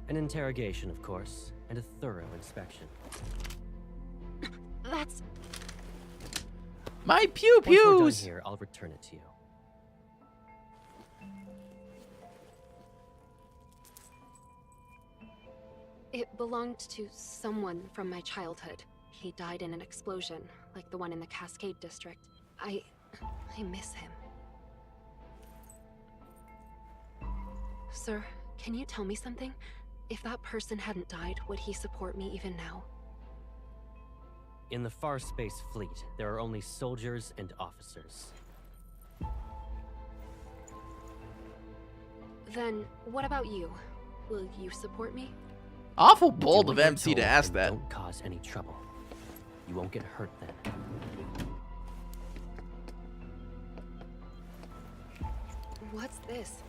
Speaker 9: An interrogation, of course, and a thorough inspection.
Speaker 13: That's...
Speaker 1: My pew-pews!
Speaker 9: Once we're done here, I'll return it to you.
Speaker 13: It belonged to someone from my childhood. He died in an explosion, like the one in the Cascade District. I miss him. Sir, can you tell me something? If that person hadn't died, would he support me even now?
Speaker 9: In the Far Space Fleet, there are only soldiers and officers.
Speaker 13: Then, what about you? Will you support me?
Speaker 1: Awful bold
Speaker 9: Do
Speaker 1: of
Speaker 9: what you're
Speaker 1: MC to
Speaker 9: told
Speaker 1: ask
Speaker 9: and
Speaker 1: that.
Speaker 9: Don't cause any trouble. You won't get hurt then.
Speaker 13: What's this?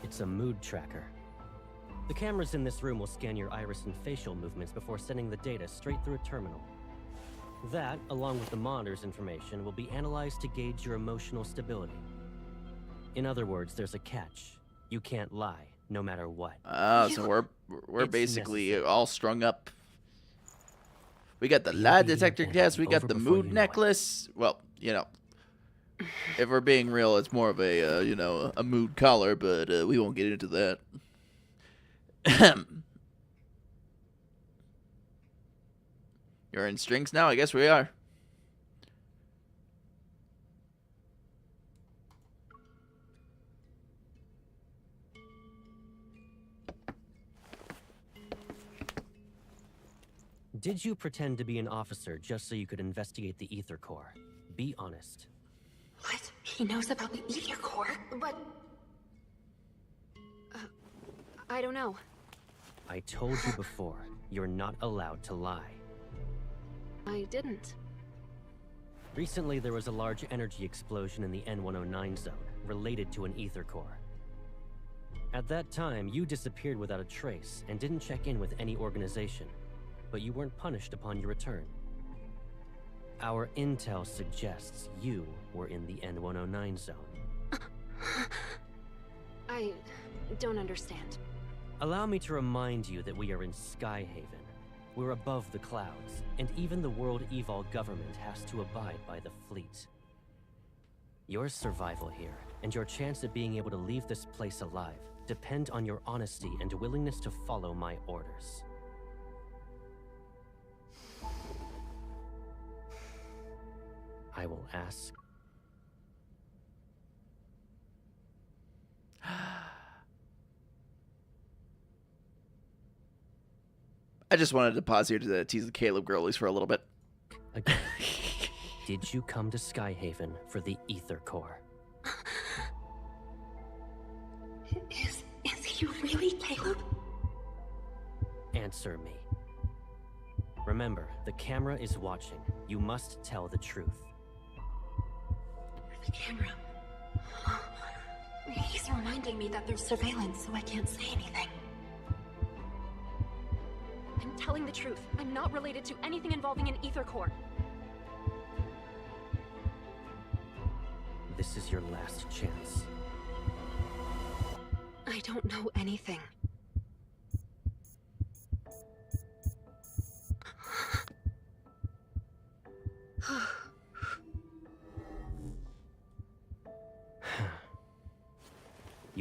Speaker 9: It's a mood tracker. The cameras in this room will scan your iris and facial movements before sending the data straight through a terminal. That, along with the monitor's information, will be analyzed to gauge your emotional stability. In other words, there's a catch. You can't lie, no matter what.
Speaker 1: So we're
Speaker 9: It's
Speaker 1: basically
Speaker 9: necessary.
Speaker 1: all strung up. We got the
Speaker 9: Be
Speaker 1: lie
Speaker 9: obedient
Speaker 1: detector
Speaker 9: and
Speaker 1: test.
Speaker 9: it'll
Speaker 1: We
Speaker 9: be
Speaker 1: got
Speaker 9: over
Speaker 1: the
Speaker 9: before
Speaker 1: mood
Speaker 9: you know it.
Speaker 1: necklace. Well, you know, if we're being real, it's more of a you know, a mood collar, but we won't get into that. You're in strings now? I guess we are.
Speaker 9: Did you pretend to be an officer just so you could investigate the Ether Core? Be honest.
Speaker 12: What? He knows about the Ether Core, but...
Speaker 13: I don't know.
Speaker 9: I told you before, you're not allowed to lie.
Speaker 13: I didn't.
Speaker 9: Recently, there was a large energy explosion in the N109 zone, related to an Ether Core. At that time, you disappeared without a trace and didn't check in with any organization, but you weren't punished upon your return. Our intel suggests you were in the N109 zone.
Speaker 13: I don't understand.
Speaker 9: Allow me to remind you that we are in Skyhaven. We're above the clouds, and even the World Evol government has to abide by the fleet. Your survival here, and your chance at being able to leave this place alive, depend on your honesty and willingness to follow my orders. I will ask.
Speaker 1: I just wanted to pause here to tease the Caleb girlies for a little bit.
Speaker 9: Again, did you come to Skyhaven for the Ether Core?
Speaker 12: Is he really Caleb?
Speaker 9: Answer me. Remember, the camera is watching. You must tell the truth.
Speaker 12: The camera. He's reminding me that there's surveillance, so I can't say anything.
Speaker 13: I'm telling the truth. I'm not related to anything involving an Ether Core.
Speaker 9: This is your last chance.
Speaker 13: I don't know anything.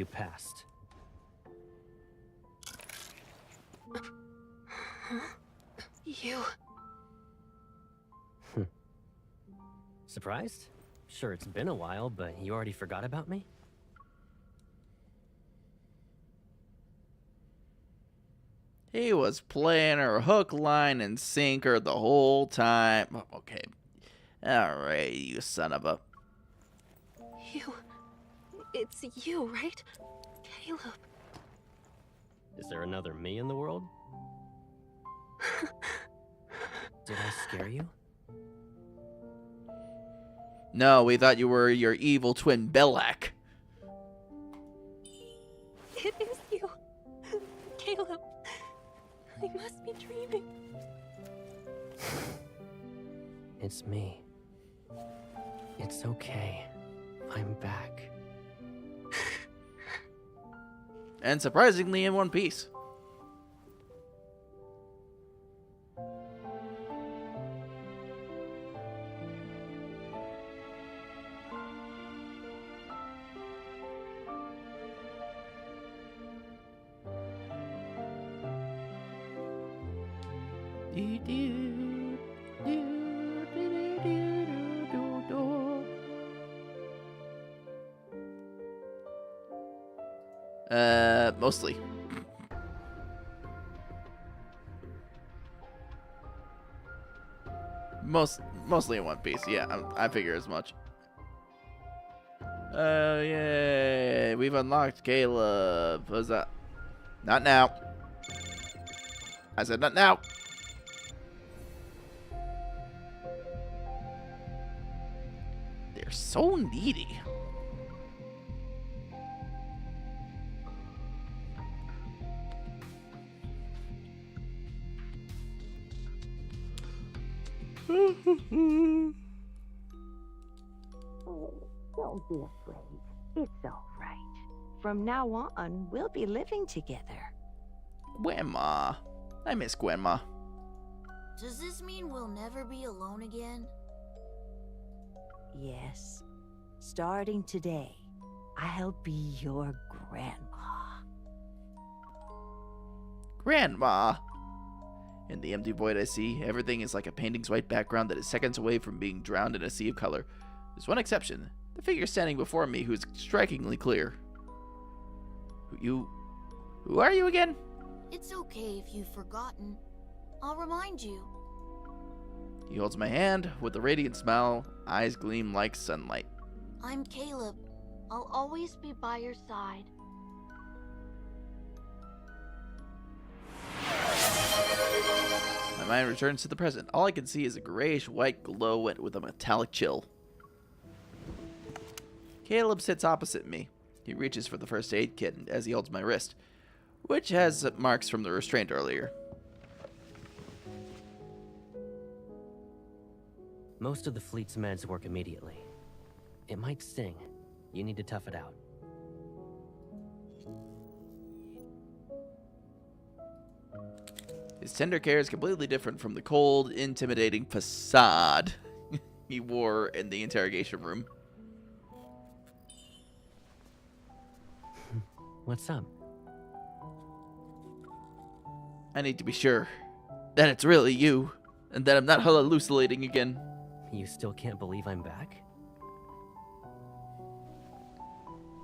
Speaker 9: You passed.
Speaker 13: You...
Speaker 9: Surprised? Sure, it's been a while, but you already forgot about me?
Speaker 1: He was playing her hook, line, and sinker the whole time. Okay. Alright, you son of a...
Speaker 13: You... It's you, right? Caleb.
Speaker 9: Is there another me in the world? Did I scare you?
Speaker 1: No, we thought you were your evil twin Belak.
Speaker 13: It is you. Caleb. I must be dreaming.
Speaker 9: It's me. It's okay. I'm back.
Speaker 1: And surprisingly in one piece. Mostly. Mostly in one piece. Yeah, I figure as much. Yay! We've unlocked Caleb. What's that? Not now. I said not now. They're so needy.
Speaker 14: Don't be afraid. It's all right. From now on, we'll be living together.
Speaker 1: Grandma. I miss Grandma.
Speaker 15: Does this mean we'll never be alone again?
Speaker 14: Yes. Starting today, I'll be your grandma.
Speaker 1: Grandma. In the empty void I see, everything is like a painting's white background that is seconds away from being drowned in a sea of color. There's one exception. The figure standing before me who's strikingly clear. Who are you again?
Speaker 15: It's okay if you've forgotten. I'll remind you.
Speaker 1: He holds my hand with a radiant smile. Eyes gleam like sunlight.
Speaker 15: I'm Caleb. I'll always be by your side.
Speaker 1: My mind returns to the present. All I can see is a grayish-white glow with a metallic chill. Caleb sits opposite me. He reaches for the first aid kit as he holds my wrist, which has marks from the restraint earlier.
Speaker 9: Most of the fleet's meds work immediately. It might sting. You need to tough it out.
Speaker 1: His tender care is completely different from the cold, intimidating facade he wore in the interrogation room.
Speaker 9: What's up?
Speaker 1: I need to be sure that it's really you, and that I'm not hallucinating again.
Speaker 9: You still can't believe I'm back?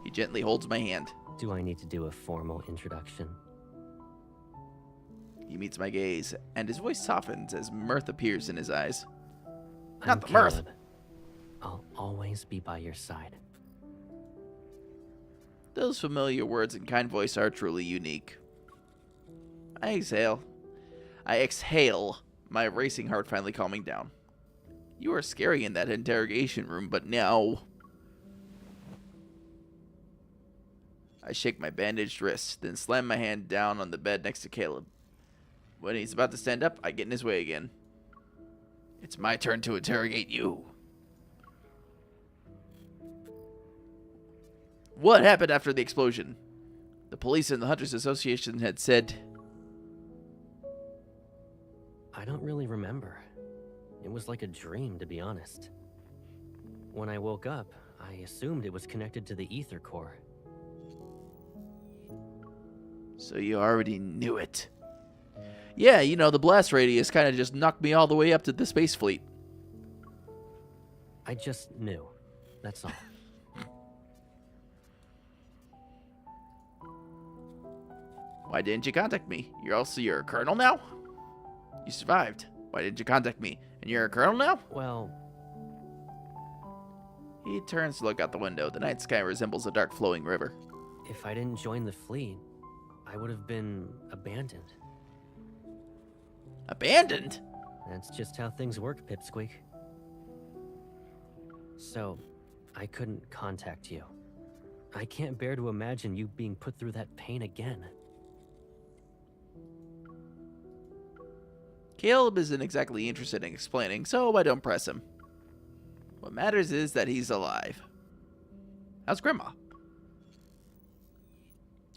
Speaker 1: He gently holds my hand.
Speaker 9: Do I need to do a formal introduction?
Speaker 1: He meets my gaze, and his voice softens as mirth appears in his eyes.
Speaker 9: I'm
Speaker 1: Not the mirth!
Speaker 9: Caleb. I'll always be by your side.
Speaker 1: Those familiar words and kind voice are truly unique. I exhale, my racing heart finally calming down. You were scary in that interrogation room, but now... I shake my bandaged wrist, then slam my hand down on the bed next to Caleb. When he's about to stand up, I get in his way again. It's my turn to interrogate you. What happened after the explosion? The police and the Hunters Association had said...
Speaker 9: I don't really remember. It was like a dream, to be honest. When I woke up, I assumed it was connected to the ether core.
Speaker 1: So you already knew it. Yeah, you know, the blast radius kind of just knocked me all the way up to the space fleet.
Speaker 9: I just knew. That's all.
Speaker 1: Why didn't you contact me? You're a colonel now? You survived. Why didn't you contact me? And you're a colonel now?
Speaker 9: Well...
Speaker 1: He turns to look out the window. The night sky resembles a dark flowing river.
Speaker 9: If I didn't join the fleet, I would have been abandoned.
Speaker 1: Abandoned?
Speaker 9: That's just how things work, Pipsqueak. So, I couldn't contact you. I can't bear to imagine you being put through that pain again.
Speaker 1: Caleb isn't exactly interested in explaining, so I don't press him. What matters is that he's alive. How's Grandma?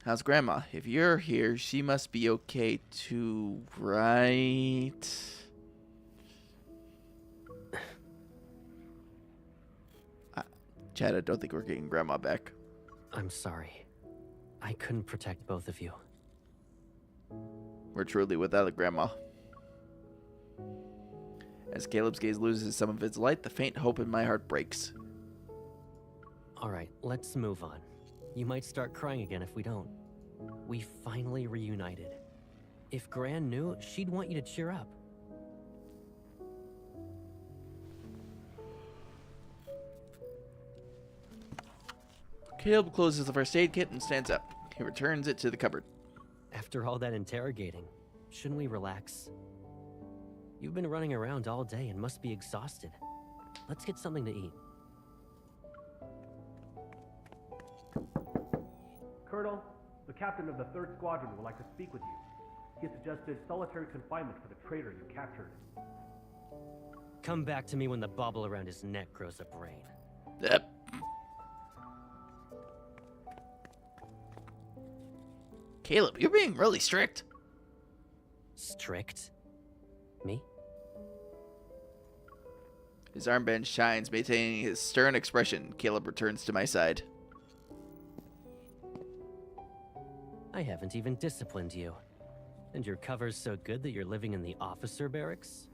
Speaker 1: How's Grandma? If you're here, she must be okay too, right? Chad, I don't think we're getting Grandma back.
Speaker 9: I'm sorry. I couldn't protect both of you.
Speaker 1: We're truly without a Grandma. As Caleb's gaze loses some of its light, the faint hope in my heart breaks.
Speaker 9: Alright, let's move on. You might start crying again if we don't. We finally reunited. If Gran knew, she'd want you to cheer up.
Speaker 1: Caleb closes the first aid kit and stands up. He returns it to the cupboard.
Speaker 9: After all that interrogating, shouldn't we relax? You've been running around all day and must be exhausted. Let's get something to eat.
Speaker 7: Colonel, the captain of the 3rd Squadron would like to speak with you. He suggested solitary confinement for the traitor you captured.
Speaker 9: Come back to me when the bauble around his neck grows a brain.
Speaker 1: Yep. Caleb, you're being really strict.
Speaker 9: Strict? Me?
Speaker 1: His armband shines, maintaining his stern expression. Caleb returns to my side.
Speaker 9: I haven't even disciplined you. And your cover's so good that you're living in the officer barracks?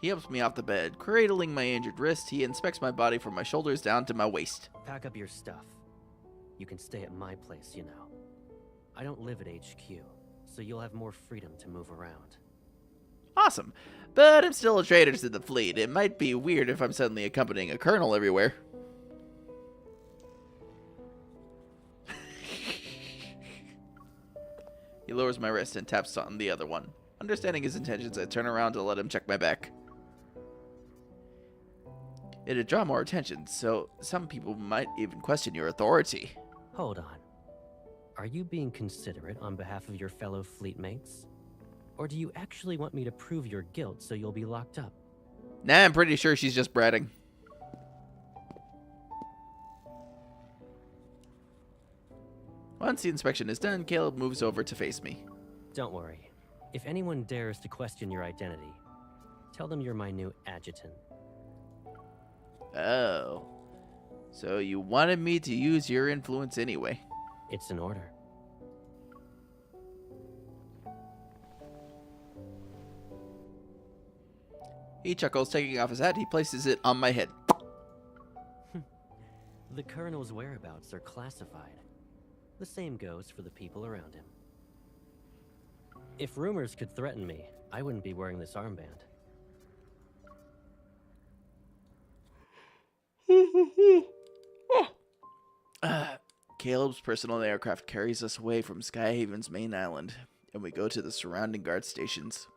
Speaker 1: He helps me off the bed. Cradling my injured wrist, he inspects my body from my shoulders down to my waist.
Speaker 9: Pack up your stuff. You can stay at my place, you know. I don't live at HQ, so you'll have more freedom to move around.
Speaker 1: Awesome. But I'm still a traitor to the fleet. It might be weird if I'm suddenly accompanying a colonel everywhere. He lowers my wrist and taps on the other one. Understanding his intentions, I turn around to let him check my back. It'd draw more attention, so some people might even question your authority.
Speaker 9: Hold on. Are you being considerate on behalf of your fellow fleetmates? Or do you actually want me to prove your guilt so you'll be locked up?
Speaker 1: Nah, I'm pretty sure she's just bratting. Once the inspection is done, Caleb moves over to face me.
Speaker 9: Don't worry. If anyone dares to question your identity, tell them you're my new adjutant.
Speaker 1: Oh. So you wanted me to use your influence anyway.
Speaker 9: It's an order.
Speaker 1: He chuckles, taking off his hat. He places it on my head.
Speaker 9: The colonel's whereabouts are classified. The same goes for the people around him. If rumors could threaten me, I wouldn't be wearing this armband.
Speaker 1: Caleb's personal aircraft carries us away from Skyhaven's main island, and we go to the surrounding guard stations.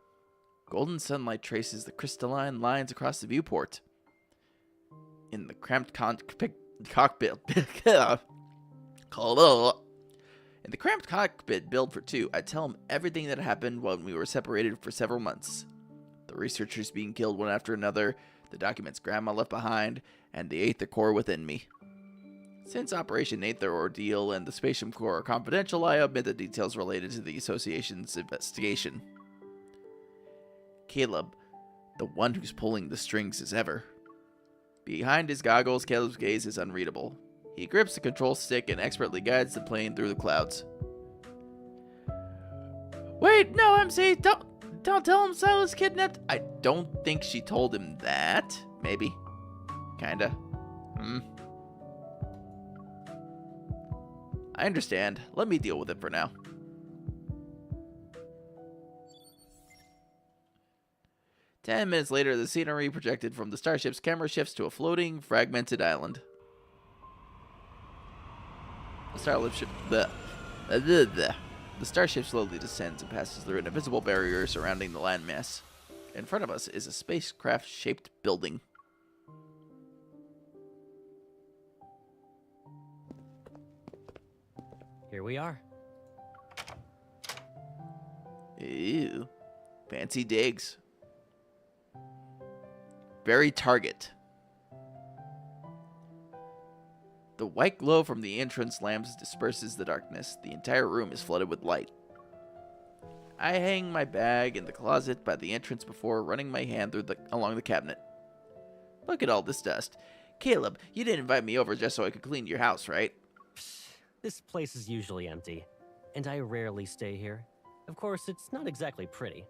Speaker 1: Golden sunlight traces the crystalline lines across the viewport. In the cramped cockpit... In the cramped cockpit built for two, I tell him everything that happened when we were separated for several months. The researchers being killed one after another, the documents Grandma left behind, and the Aether Core within me. Since Operation Aether Ordeal and the Spatium Core are confidential, I omit the details related to the Association's investigation. Caleb, the one who's pulling the strings as ever. Behind his goggles, Caleb's gaze is unreadable. He grips the control stick and expertly guides the plane through the clouds. Wait, no, MC, don't tell him Silas kidnapped. I don't think she told him that. Maybe. Kinda. I understand. Let me deal with it for now. 10 minutes later, the scenery projected from the starship's camera shifts to a floating, fragmented island. The starship slowly descends and passes through an invisible barrier surrounding the landmass. In front of us is a spacecraft-shaped building.
Speaker 9: Here we are.
Speaker 1: Ew. Fancy digs. Very Target. The white glow from the entrance lamps disperses the darkness. The entire room is flooded with light. I hang my bag in the closet by the entrance before running my hand along the cabinet. Look at all this dust. Caleb, you didn't invite me over just so I could clean your house, right?
Speaker 9: This place is usually empty, and I rarely stay here. Of course, it's not exactly pretty.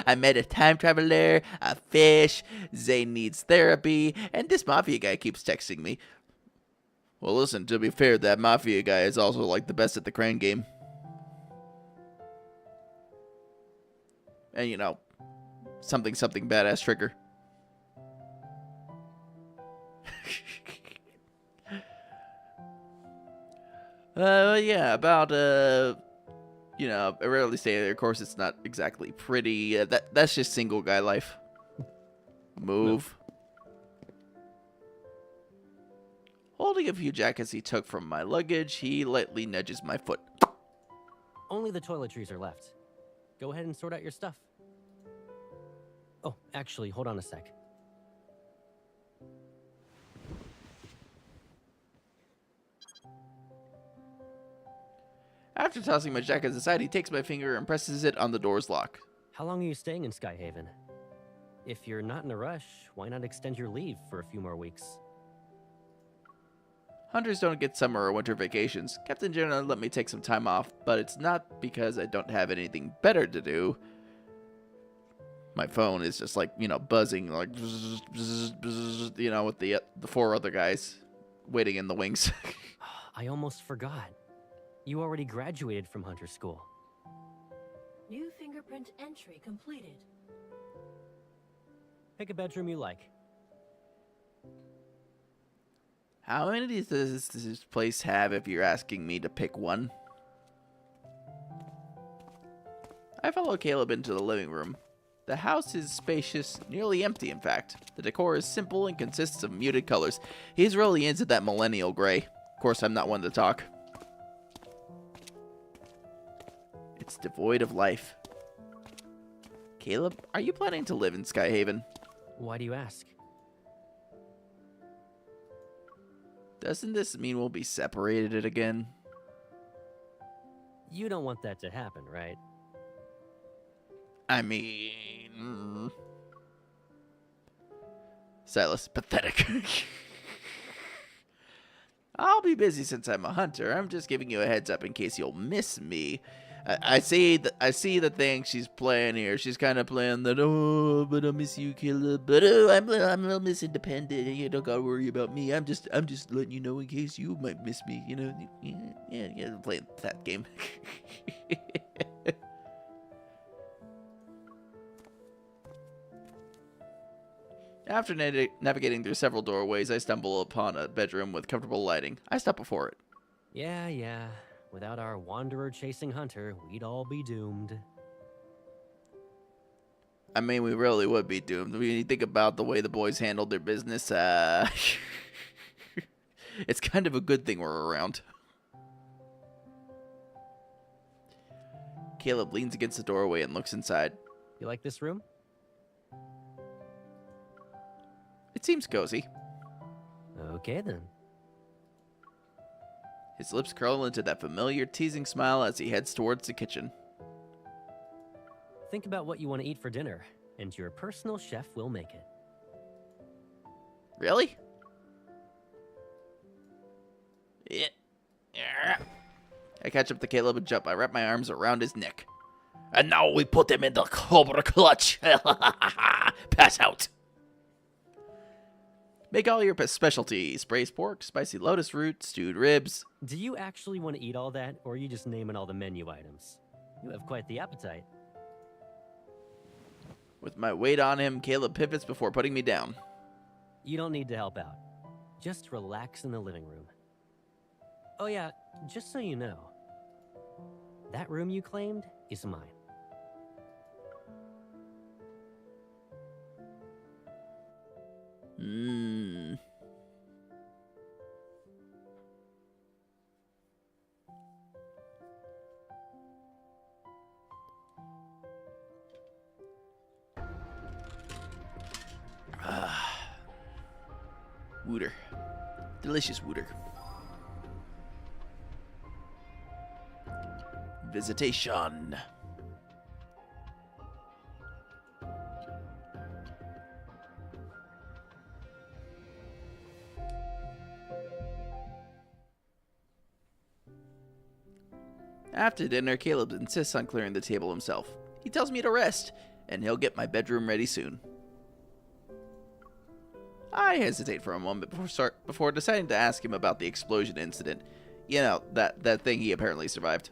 Speaker 1: I met a time traveler, a fish, Zane needs therapy, and this mafia guy keeps texting me. Well, listen, to be fair, that mafia guy is also like the best at the crane game. And you know, something badass trigger. Yeah, about you know, I rarely stay there. Of course, it's not exactly pretty. That's just single guy life. Move. Holding a few jackets he took from my luggage, he lightly nudges my foot.
Speaker 9: Only the toiletries are left. Go ahead and sort out your stuff. Oh, actually, hold on a sec.
Speaker 1: After tossing my jackets aside, he takes my finger and presses it on the door's lock.
Speaker 9: How long are you staying in Skyhaven? If you're not in a rush, why not extend your leave for a few more weeks?
Speaker 1: Hunters don't get summer or winter vacations. Captain Jenna let me take some time off, but it's not because I don't have anything better to do. My phone is just like, you know, buzzing, like, bzz, bzz, bzz, you know, with the 4 other guys waiting in the wings.
Speaker 9: I almost forgot. You already graduated from Hunter School.
Speaker 5: New fingerprint entry completed.
Speaker 9: Pick a bedroom you like.
Speaker 1: How many does this place have if you're asking me to pick one? I follow Caleb into the living room. The house is spacious, nearly empty in fact. The decor is simple and consists of muted colors. He's really into that millennial gray. Of course, I'm not one to talk. It's devoid of life. Caleb, are you planning to live in Skyhaven?
Speaker 9: Why do you ask?
Speaker 1: Doesn't this mean we'll be separated again?
Speaker 9: You don't want that to happen, right?
Speaker 1: I mean... Silas, pathetic. I'll be busy since I'm a hunter. I'm just giving you a heads up in case you'll miss me. I see the thing she's playing here. She's kind of playing that, oh, but I miss you, Caleb. But I'm a little Miss Independent. You don't gotta worry about me. I'm just letting you know in case you might miss me. You know, yeah, playing that game. After navigating through several doorways, I stumble upon a bedroom with comfortable lighting. I stop before it.
Speaker 9: Yeah. Without our wanderer-chasing hunter, we'd all be doomed.
Speaker 1: I mean, we really would be doomed. When you think about the way the boys handled their business, it's kind of a good thing we're around. Caleb leans against the doorway and looks inside.
Speaker 9: You like this room?
Speaker 1: It seems cozy.
Speaker 9: Okay, then.
Speaker 1: His lips curl into that familiar, teasing smile as he heads towards the kitchen.
Speaker 9: Think about what you want to eat for dinner, and your personal chef will make it.
Speaker 1: Really? I catch up to Caleb and jump. I wrap my arms around his neck. And now we put him in the Cobra Clutch. Pass out. Make all your specialties. Braised pork, spicy lotus root, stewed ribs.
Speaker 9: Do you actually want to eat all that, or are you just naming all the menu items? You have quite the appetite.
Speaker 1: With my weight on him, Caleb pivots before putting me down.
Speaker 9: You don't need to help out. Just relax in the living room. Oh yeah, just so you know, that room you claimed is mine.
Speaker 1: Wooter. Delicious wooter. Visitation. After dinner, Caleb insists on clearing the table himself. He tells me to rest, and he'll get my bedroom ready soon. I hesitate for a moment before deciding to ask him about the explosion incident. You know, that thing he apparently survived.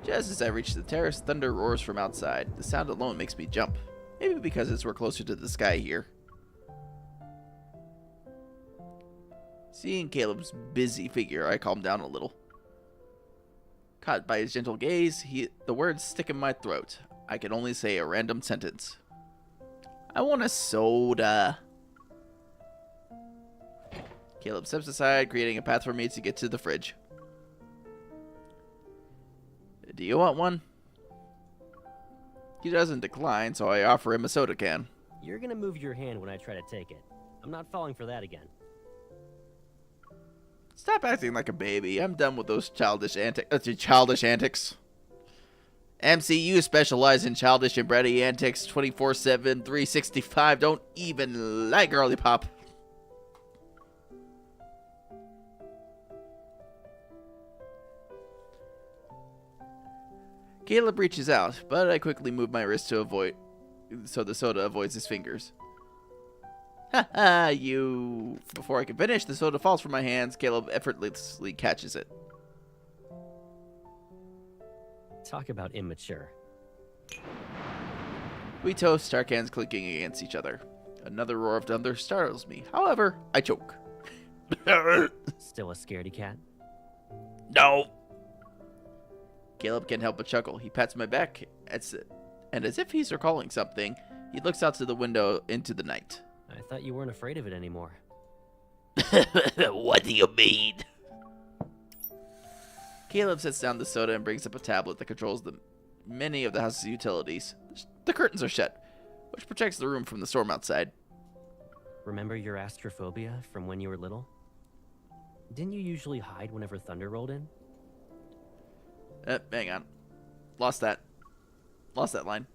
Speaker 1: Just as I reach the terrace, thunder roars from outside. The sound alone makes me jump. Maybe because we're closer to the sky here. Seeing Caleb's busy figure, I calm down a little. Caught by his gentle gaze, the words stick in my throat. I can only say a random sentence. I want a soda. Caleb steps aside, creating a path for me to get to the fridge. Do you want one? He doesn't decline, so I offer him a soda can.
Speaker 9: You're gonna move your hand when I try to take it. I'm not falling for that again.
Speaker 1: Stop acting like a baby. I'm done with those childish antics. MCU specialize in childish and bratty antics 24/7, 365. Don't even lie, girly pop. Caleb reaches out, but I quickly move my wrist so the soda avoids his fingers. Ha you. Before I can finish, the soda falls from my hands. Caleb effortlessly catches it.
Speaker 9: Talk about immature.
Speaker 1: We toast, our cans clinking against each other. Another roar of thunder startles me. However, I choke.
Speaker 9: Still a scaredy cat?
Speaker 1: No. Caleb can't help but chuckle. He pats my back, and as if he's recalling something, he looks out to the window into the night.
Speaker 9: I thought you weren't afraid of it anymore.
Speaker 1: What do you mean? Caleb sets down the soda and brings up a tablet that controls many of the house's utilities. The curtains are shut, which protects the room from the storm outside.
Speaker 9: Remember your astrophobia from when you were little? Didn't you usually hide whenever thunder rolled in?
Speaker 1: Hang on. Lost that line.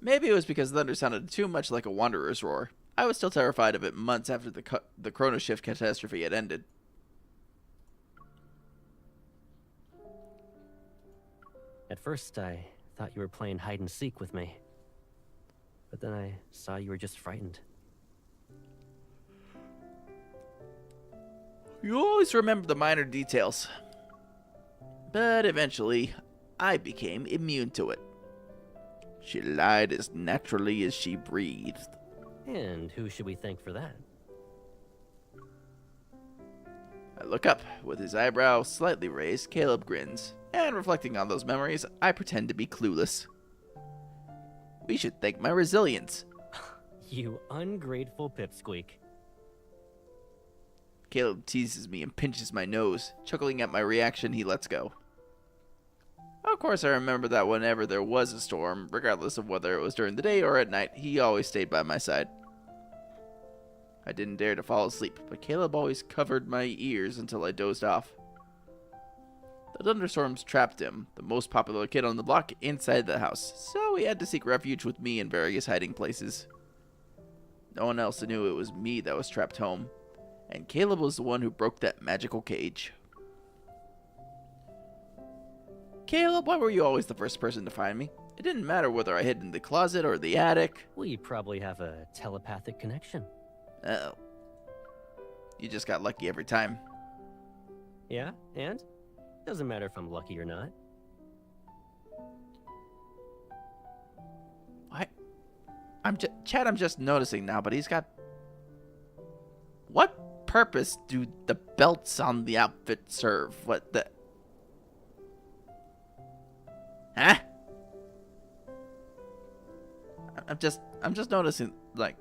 Speaker 1: Maybe it was because thunder sounded too much like a wanderer's roar. I was still terrified of it months after the chrono shift catastrophe had ended.
Speaker 9: At first, I thought you were playing hide and seek with me. But then I saw you were just frightened.
Speaker 1: You always remember the minor details. But eventually, I became immune to it. She lied as naturally as she breathed.
Speaker 9: And who should we thank for that?
Speaker 1: I look up. With his eyebrow slightly raised, Caleb grins. And reflecting on those memories, I pretend to be clueless. We should thank my resilience.
Speaker 9: You ungrateful pipsqueak.
Speaker 1: Caleb teases me and pinches my nose. Chuckling at my reaction, he lets go. Of course, I remember that whenever there was a storm, regardless of whether it was during the day or at night, he always stayed by my side. I didn't dare to fall asleep, but Caleb always covered my ears until I dozed off. The thunderstorms trapped him, the most popular kid on the block, inside the house, so he had to seek refuge with me in various hiding places. No one else knew it was me that was trapped home, and Caleb was the one who broke that magical cage. Caleb, why were you always the first person to find me? It didn't matter whether I hid in the closet or the attic.
Speaker 9: We probably have a telepathic connection.
Speaker 1: Uh-oh. You just got lucky every time.
Speaker 9: Yeah, and? Doesn't matter if I'm lucky or not.
Speaker 1: Why? Chad, I'm just noticing now, but he's got... What purpose do the belts on the outfit serve? What the... Huh? I'm just noticing, like...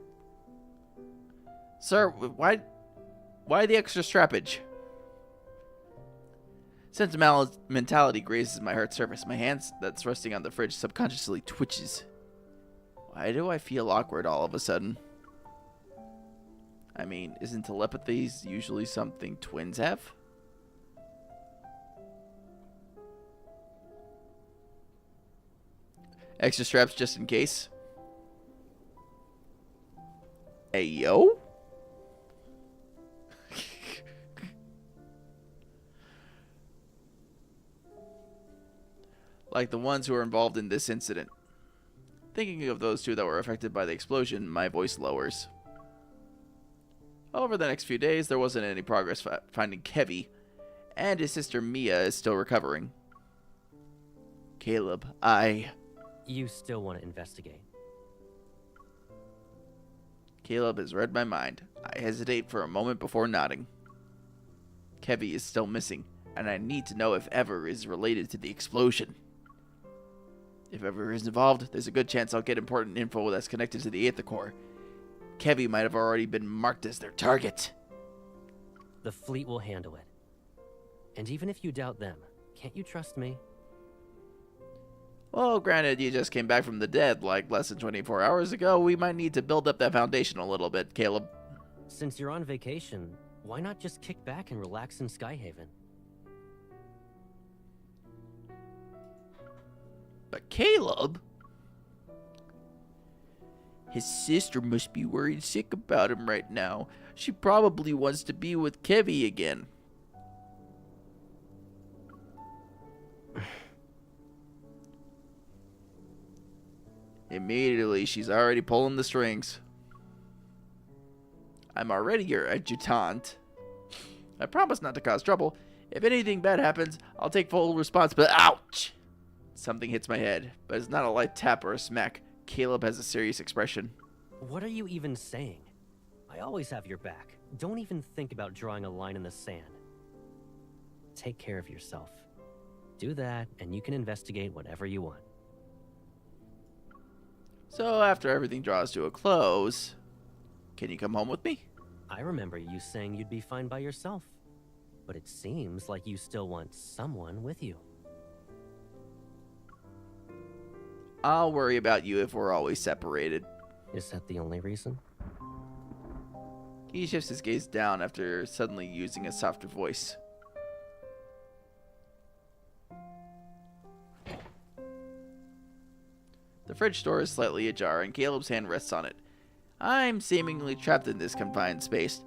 Speaker 1: Sir, why the extra strappage? Sentimentality grazes my heart's surface. My hands that's resting on the fridge subconsciously twitches. Why do I feel awkward all of a sudden? I mean, isn't telepathy usually something twins have? Extra straps just in case. Hey, yo? Like the ones who were involved in this incident. Thinking of those two that were affected by the explosion, my voice lowers. Over the next few days, there wasn't any progress finding Kevy, and his sister Mia is still recovering. Caleb,
Speaker 9: You still want to investigate?
Speaker 1: Caleb has read my mind. I hesitate for a moment before nodding. Kevy is still missing, and I need to know if Ever is related to the explosion. If Ever is involved, there's a good chance I'll get important info that's connected to the Aether Core. Kevy might have already been marked as their target.
Speaker 9: The fleet will handle it. And even if you doubt them, can't you trust me?
Speaker 1: Well, granted, you just came back from the dead like less than 24 hours ago. We might need to build up that foundation a little bit, Caleb.
Speaker 9: Since you're on vacation, why not just kick back and relax in Skyhaven?
Speaker 1: But Caleb? His sister must be worried sick about him right now. She probably wants to be with Kevy again. Immediately, she's already pulling the strings. I'm already your adjutant. I promise not to cause trouble. If anything bad happens, I'll take full responsibility. Ouch! Something hits my head, but it's not a light tap or a smack. Caleb has a serious expression.
Speaker 9: What are you even saying? I always have your back. Don't even think about drawing a line in the sand. Take care of yourself. Do that, and you can investigate whatever you want.
Speaker 1: So after everything draws to a close, can you come home with me?
Speaker 9: I remember you saying you'd be fine by yourself. But it seems like you still want someone with you.
Speaker 1: I'll worry about you if we're always separated.
Speaker 9: Is that the only reason?
Speaker 1: He shifts his gaze down after suddenly using a softer voice. The fridge door is slightly ajar and Caleb's hand rests on it. I'm seemingly trapped in this confined space.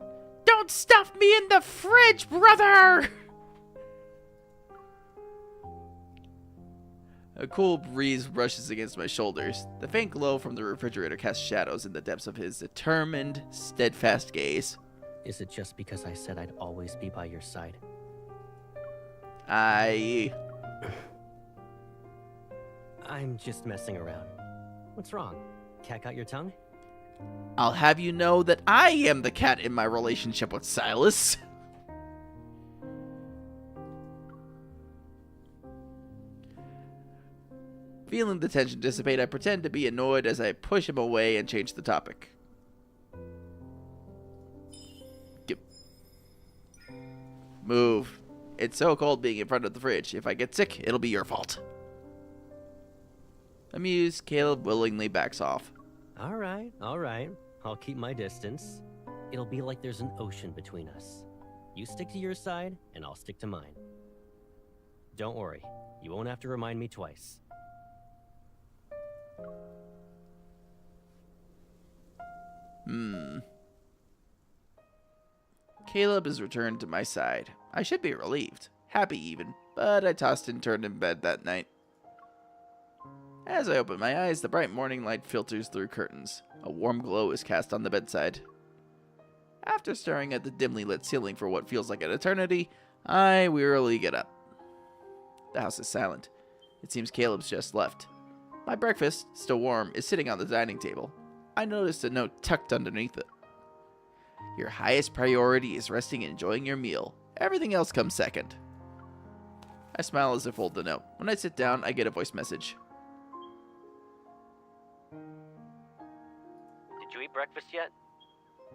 Speaker 1: Don't stuff me in the fridge, brother! A cool breeze brushes against my shoulders. The faint glow from the refrigerator casts shadows in the depths of his determined, steadfast gaze.
Speaker 9: Is it just because I said I'd always be by your side?
Speaker 1: I'm
Speaker 9: just messing around. What's wrong? Cat got your tongue?
Speaker 1: I'll have you know that I am the cat in my relationship with Silas. Feeling the tension dissipate, I pretend to be annoyed as I push him away and change the topic. Move. It's so cold being in front of the fridge. If I get sick, it'll be your fault. Amused, Caleb willingly backs off.
Speaker 9: All right. I'll keep my distance. It'll be like there's an ocean between us. You stick to your side, and I'll stick to mine. Don't worry. You won't have to remind me twice.
Speaker 1: Caleb is returned to my side. I should be relieved. Happy even. but I tossed and turned in bed that night. As I open my eyes, the bright morning light filters through curtains. A warm glow is cast on the bedside. After staring at the dimly lit ceiling for what feels like an eternity, I wearily get up. The house is silent. It seems Caleb's just left. My breakfast, still warm, is sitting on the dining table. I noticed a note tucked underneath it. Your highest priority is resting and enjoying your meal. Everything else comes second. I smile as I fold the note. When I sit down, I get a voice message.
Speaker 9: Did you eat breakfast yet?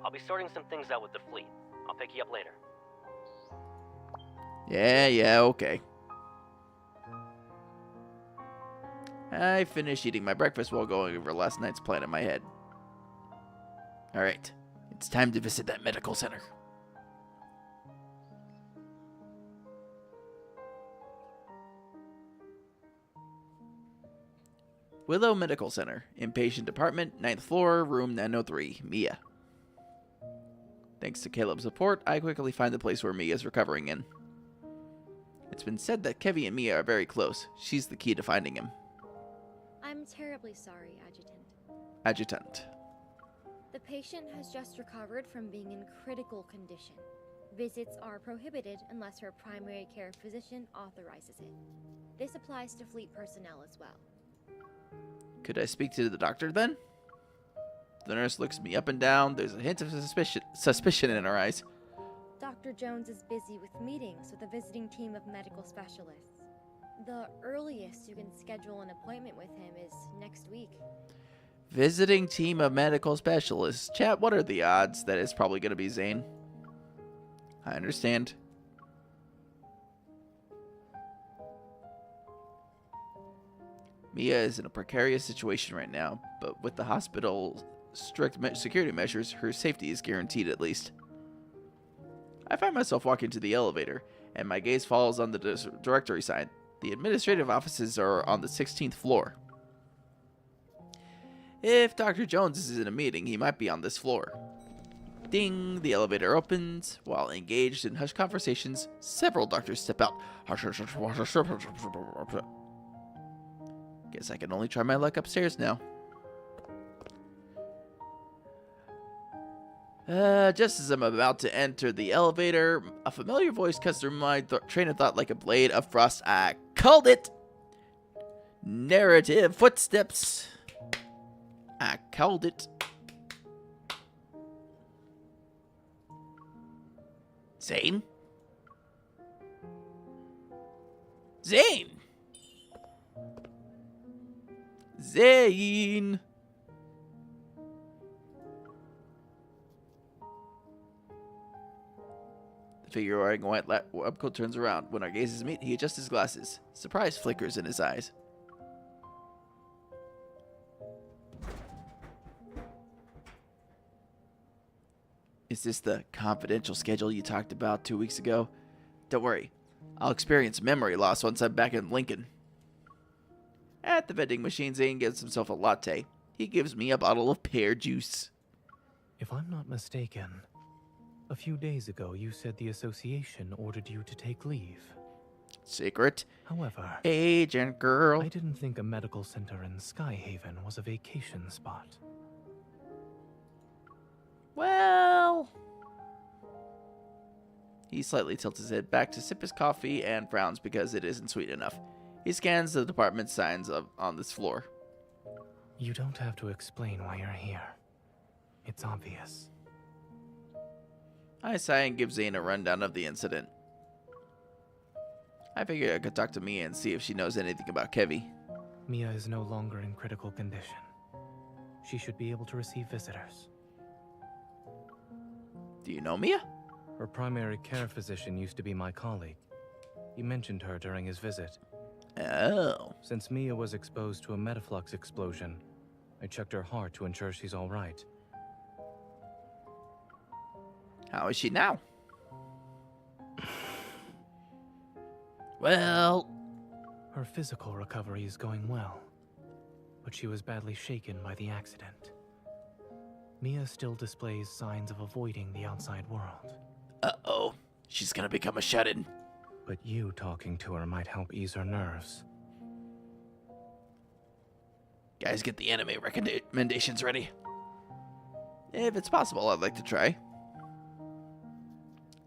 Speaker 9: I'll be sorting some things out with the fleet. I'll pick you up later.
Speaker 1: Yeah, okay. I finish eating my breakfast while going over last night's plan in my head. Alright, it's time to visit that medical center. Willow Medical Center, inpatient department, 9th floor, room 903, Mia. Thanks to Caleb's support, I quickly find the place where Mia is recovering in. It's been said that Kevy and Mia are very close. She's the key to finding him.
Speaker 2: I'm terribly sorry, Adjutant.
Speaker 1: Adjutant.
Speaker 2: The patient has just recovered from being in critical condition. Visits are prohibited unless her primary care physician authorizes it. This applies to fleet personnel as well.
Speaker 1: Could I speak to the doctor then? The nurse looks me up and down. There's a hint of suspicion in her eyes.
Speaker 2: Dr. Jones is busy with meetings with a visiting team of medical specialists. The earliest you can schedule an appointment with him is next week.
Speaker 1: Visiting team of medical specialists. Chat, what are the odds that it's probably going to be Zane? I understand. Mia is in a precarious situation right now, but with the hospital's strict security measures, her safety is guaranteed at least. I find myself walking to the elevator, and my gaze falls on the directory sign. The administrative offices are on the 16th floor. If Dr. Jones is in a meeting, he might be on this floor. Ding! The elevator opens. While engaged in hushed conversations, several doctors step out. Guess I can only try my luck upstairs now. Just as I'm about to enter the elevator, a familiar voice cuts through my train of thought like a blade of frost. I called it! Narrative footsteps. I called it. Zane? Zane! Zane! The figure wearing a white lab coat turns around. When our gazes meet, he adjusts his glasses. Surprise flickers in his eyes. Is this the confidential schedule you talked about 2 weeks ago? Don't worry. I'll experience memory loss once I'm back in Lincoln. At the vending machine, Zane gets himself a latte. He gives me a bottle of pear juice.
Speaker 8: If I'm not mistaken, a few days ago you said the association ordered you to take leave.
Speaker 1: Secret.
Speaker 8: However,
Speaker 1: Agent girl.
Speaker 8: I didn't think a medical center in Skyhaven was a vacation spot.
Speaker 1: Well... He slightly tilts his head back to sip his coffee and frowns because it isn't sweet enough. He scans the department signs on this floor.
Speaker 8: You don't have to explain why you're here. It's obvious.
Speaker 1: I sigh and give Zane a rundown of the incident. I figured I could talk to Mia and see if she knows anything about Kevy.
Speaker 8: Mia is no longer in critical condition. She should be able to receive visitors.
Speaker 1: Do you know Mia?
Speaker 8: Her primary care physician used to be my colleague. He mentioned her during his visit.
Speaker 1: Oh.
Speaker 8: Since Mia was exposed to a metaflux explosion, I checked her heart to ensure she's all right.
Speaker 1: How is she now? Well...
Speaker 8: Her physical recovery is going well, but she was badly shaken by the accident. Mia still displays signs of avoiding the outside world.
Speaker 1: Uh-oh. She's gonna become a shut-in.
Speaker 8: but you talking to her might help ease her nerves.
Speaker 1: Guys, get the anime recommendations ready. If it's possible, I'd like to try.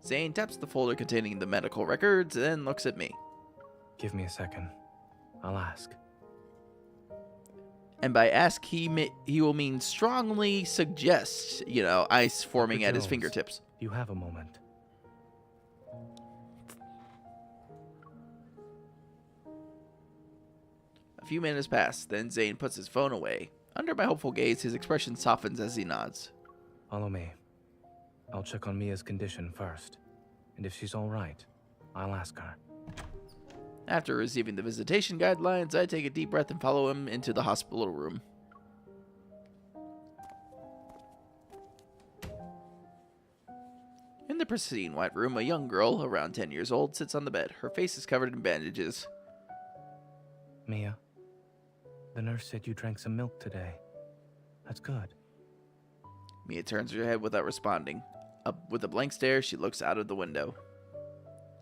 Speaker 1: Zane taps the folder containing the medical records, then looks at me.
Speaker 8: Give me a second. I'll ask.
Speaker 1: And by ask, he will mean strongly suggest, ice forming
Speaker 8: Dr.
Speaker 1: at his
Speaker 8: Jones,
Speaker 1: fingertips.
Speaker 8: Do you have a moment?
Speaker 1: A few minutes pass, then Zane puts his phone away. Under my hopeful gaze, his expression softens as he nods.
Speaker 8: Follow me. I'll check on Mia's condition first. And if she's all right, I'll ask her.
Speaker 1: After receiving the visitation guidelines, I take a deep breath and follow him into the hospital room. In the pristine white room, a young girl, around 10 years old, sits on the bed. Her face is covered in bandages.
Speaker 8: Mia, the nurse said you drank some milk today. That's good.
Speaker 1: Mia turns her head without responding. With a blank stare, she looks out of the window.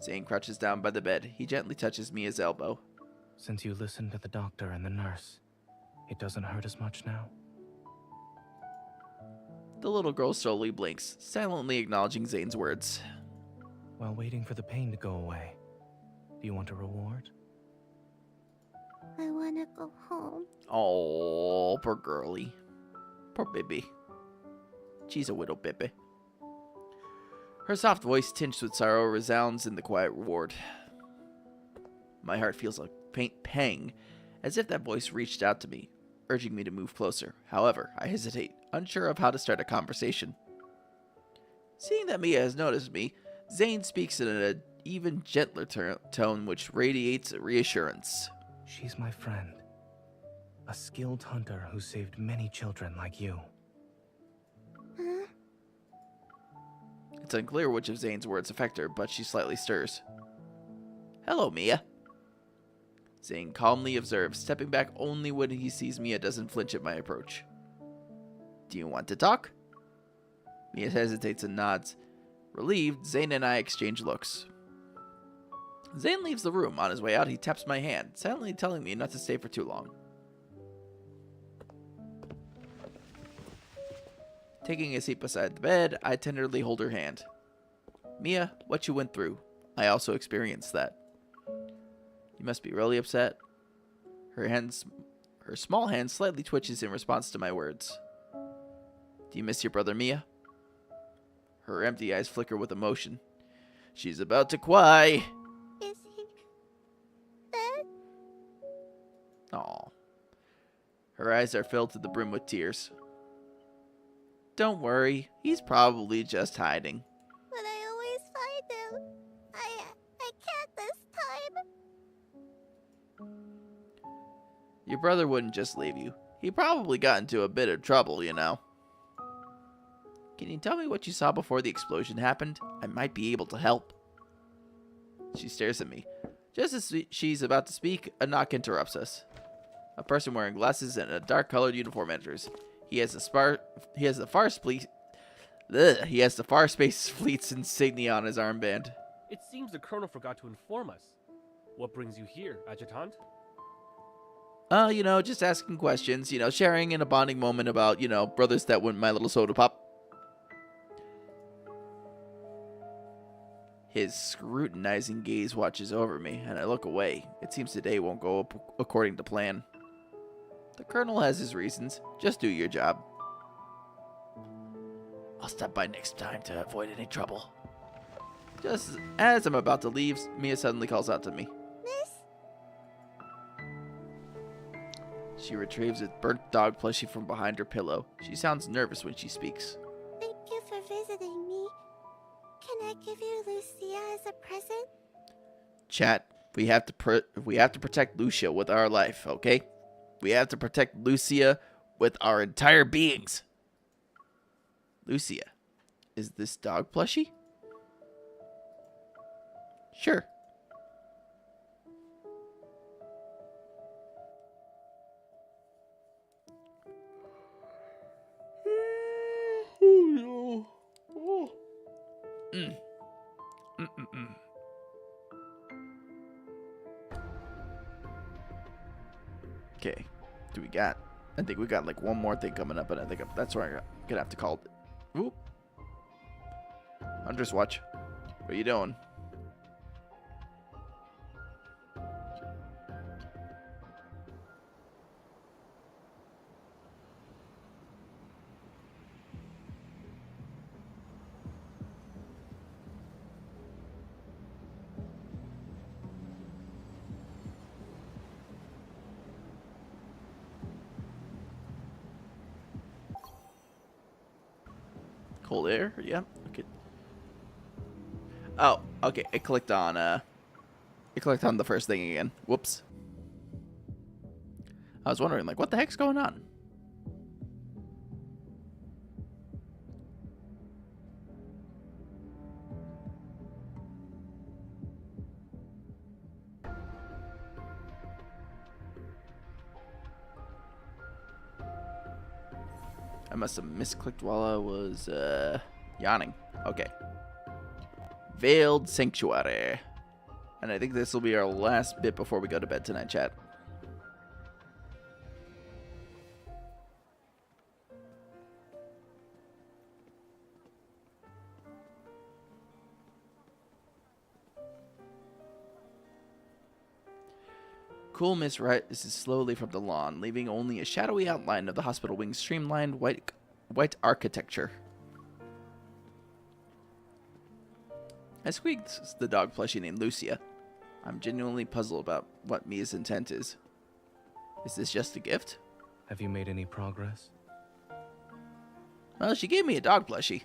Speaker 1: Zane crouches down by the bed. He gently touches Mia's elbow.
Speaker 8: Since you listened to the doctor and the nurse, it doesn't hurt as much now?
Speaker 1: The little girl slowly blinks, silently acknowledging Zane's words.
Speaker 8: While waiting for the pain to go away, do you want a reward?
Speaker 16: I want to go home.
Speaker 1: Oh, poor girlie. Poor baby. She's a widow baby. Her soft voice, tinged with sorrow, resounds in the quiet ward. My heart feels a faint pang, as if that voice reached out to me, urging me to move closer. However, I hesitate, unsure of how to start a conversation. Seeing that Mia has noticed me, Zane speaks in an even gentler tone which radiates reassurance.
Speaker 8: She's my friend. A skilled hunter who saved many children like you.
Speaker 16: Huh?
Speaker 1: It's unclear which of Zane's words affect her, but she slightly stirs. Hello, Mia. Zane calmly observes, stepping back only when he sees Mia doesn't flinch at my approach. Do you want to talk? Mia hesitates and nods. Relieved, Zane and I exchange looks. Zane leaves the room. On his way out, he taps my hand, silently telling me not to stay for too long. Taking a seat beside the bed, I tenderly hold her hand. Mia, what you went through, I also experienced that. You must be really upset. Her small hand slightly twitches in response to my words. Do you miss your brother, Mia? Her empty eyes flicker with emotion. She's about to cry.
Speaker 16: Is he dead?
Speaker 1: Aw. Her eyes are filled to the brim with tears. Don't worry, he's probably just hiding.
Speaker 16: But I always find him. I can't this time.
Speaker 1: Your brother wouldn't just leave you. He probably got into a bit of trouble, you know. Can you tell me what you saw before the explosion happened? I might be able to help. She stares at me. Just as she's about to speak, a knock interrupts us. A person wearing glasses and a dark-colored uniform enters. He has the Far Space Fleet's insignia on his armband.
Speaker 7: It seems the Colonel forgot to inform us. What brings you here, Adjutant?
Speaker 1: Just asking questions, sharing in a bonding moment about, brothers that went My Little Soda Pop. His scrutinizing gaze watches over me, and I look away. It seems today won't go according to plan. The Colonel has his reasons. Just do your job. I'll stop by next time to avoid any trouble. Just as I'm about to leave, Mia suddenly calls out to me.
Speaker 16: Miss?
Speaker 1: She retrieves a burnt dog plushie from behind her pillow. She sounds nervous when she speaks.
Speaker 16: Thank you for visiting me. Can I give you Lucia as a present?
Speaker 1: Chat, we have to protect Lucia with our life, okay? We have to protect Lucia with our entire beings. Lucia, is this dog plushie? Sure. Okay. Do we got... I think we got like one more thing coming up, and I think that's where I'm gonna have to call it. Oop. Hunter's Watch. What are you doing? Cold air? Yeah. Okay. Oh, okay. I clicked on the first thing again. Whoops. I was wondering, like, what the heck's going on? I must have misclicked while I was yawning. Okay. Veiled Sanctuary. And I think this will be our last bit before we go to bed tonight, chat. Cool mist rises slowly from the lawn, leaving only a shadowy outline of the hospital wing's streamlined white architecture. I squeaked the dog plushie named Lucia. I'm genuinely puzzled about what Mia's intent is. Is this just a gift?
Speaker 8: Have you made any progress?
Speaker 1: Well, she gave me a dog plushie.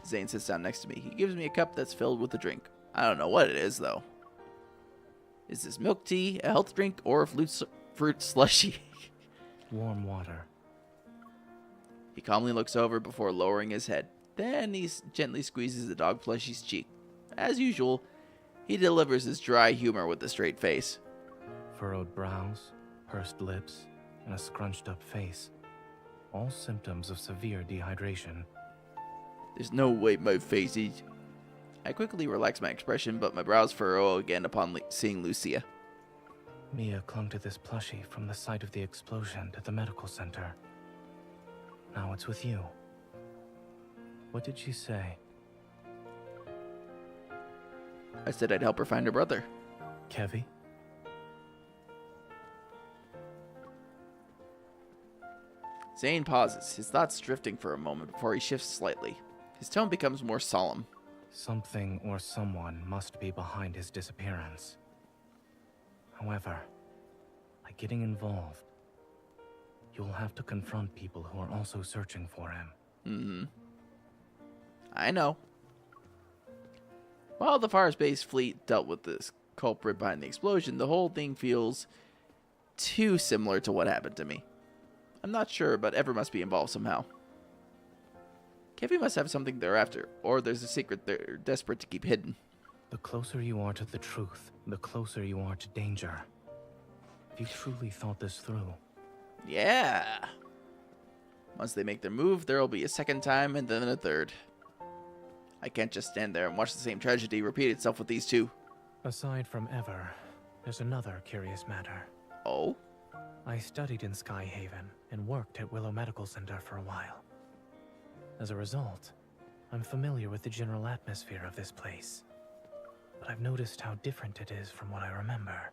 Speaker 1: Zane sits down next to me. He gives me a cup that's filled with a drink. I don't know what it is, though. Is this milk tea, a health drink, or a fruit slushy?
Speaker 8: Warm water.
Speaker 1: He calmly looks over before lowering his head. Then he gently squeezes the dog plushie's cheek. As usual, he delivers his dry humor with a straight face.
Speaker 8: Furrowed brows, pursed lips, and a scrunched up face. All symptoms of severe dehydration.
Speaker 1: There's no way my face is... I quickly relax my expression, but my brows furrow again upon seeing Lucia.
Speaker 8: Mia clung to this plushie from the site of the explosion at the medical center. Now it's with you. What did she say?
Speaker 1: I said I'd help her find her brother.
Speaker 8: Kevi?
Speaker 1: Zane pauses, his thoughts drifting for a moment before he shifts slightly. His tone becomes more solemn.
Speaker 8: Something or someone must be behind his disappearance. However, by getting involved, you'll have to confront people who are also searching for him.
Speaker 1: Mm-hmm. I know. While the Far-Space fleet dealt with this culprit behind the explosion, the whole thing feels too similar to what happened to me. I'm not sure, but Ever must be involved somehow. Kevi must have something they're after, or there's a secret they're desperate to keep hidden.
Speaker 8: The closer you are to the truth, the closer you are to danger. If you truly thought this through.
Speaker 1: Yeah. Once they make their move, there'll be a second time and then a third. I can't just stand there and watch the same tragedy repeat itself with these two.
Speaker 8: Aside from Ever, there's another curious matter.
Speaker 1: Oh?
Speaker 8: I studied in Skyhaven and worked at Willow Medical Center for a while. As a result, I'm familiar with the general atmosphere of this place. But I've noticed how different it is from what I remember.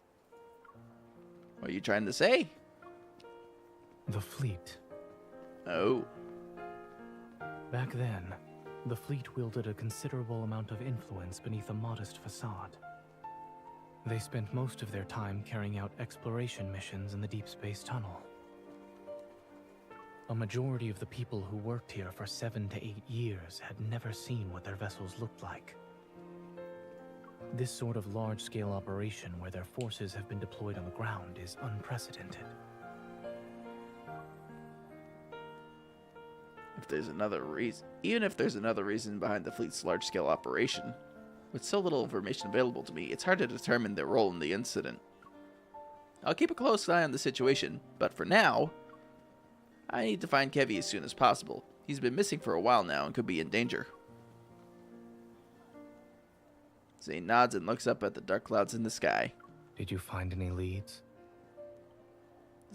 Speaker 1: What are you trying to say?
Speaker 8: The fleet.
Speaker 1: Oh.
Speaker 8: Back then, the fleet wielded a considerable amount of influence beneath a modest facade. They spent most of their time carrying out exploration missions in the Deepspace tunnel. A majority of the people who worked here for 7 to 8 years had never seen what their vessels looked like. This sort of large-scale operation where their forces have been deployed on the ground is unprecedented.
Speaker 1: If there's another reason, even if there's another reason behind the fleet's large-scale operation, with so little information available to me, it's hard to determine their role in the incident. I'll keep a close eye on the situation, but for now, I need to find Kevi as soon as possible. He's been missing for a while now and could be in danger. Zane nods and looks up at the dark clouds in the sky.
Speaker 8: Did you find any leads?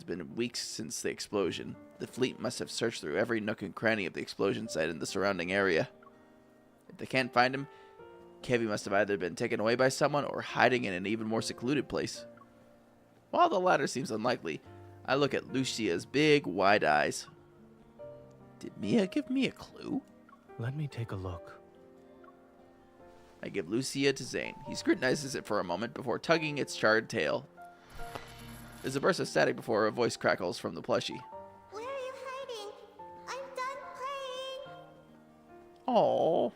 Speaker 1: It's been weeks since the explosion. The fleet must have searched through every nook and cranny of the explosion site in the surrounding area. If they can't find him, Kevy must have either been taken away by someone or hiding in an even more secluded place. While the latter seems unlikely, I look at Lucia's big, wide eyes. Did Mia give me a clue?
Speaker 8: Let me take a look.
Speaker 1: I give Lucia to Zane. He scrutinizes it for a moment before tugging its charred tail. There's a burst of static before a voice crackles from the plushie.
Speaker 16: Where are you hiding? I'm done playing.
Speaker 1: Aww.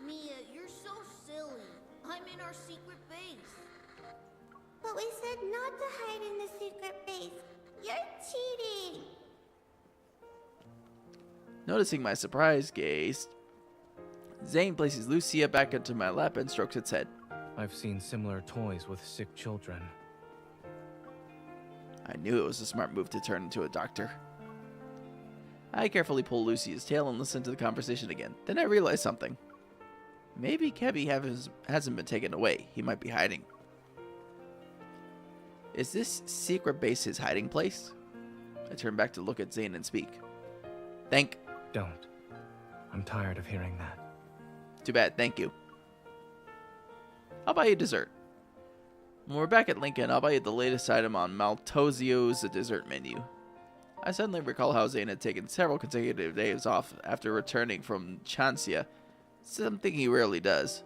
Speaker 15: Mia, you're so silly. I'm in our secret base.
Speaker 16: But we said not to hide in the secret base. You're cheating.
Speaker 1: Noticing my surprised gaze, Zane places Lucia back into my lap and strokes its head.
Speaker 8: I've seen similar toys with sick children.
Speaker 1: I knew it was a smart move to turn into a doctor. I carefully pull Lucia's tail and listen to the conversation again. Then I realize something. Maybe Kevy hasn't been taken away. He might be hiding. Is this secret base his hiding place? I turn back to look at Zane and speak.
Speaker 8: Don't. I'm tired of hearing that.
Speaker 1: Too bad, thank you. I'll buy you dessert. When we're back at Lincoln, I'll buy you the latest item on Maltosio's dessert menu. I suddenly recall how Zane had taken several consecutive days off after returning from Chancia, something he rarely does.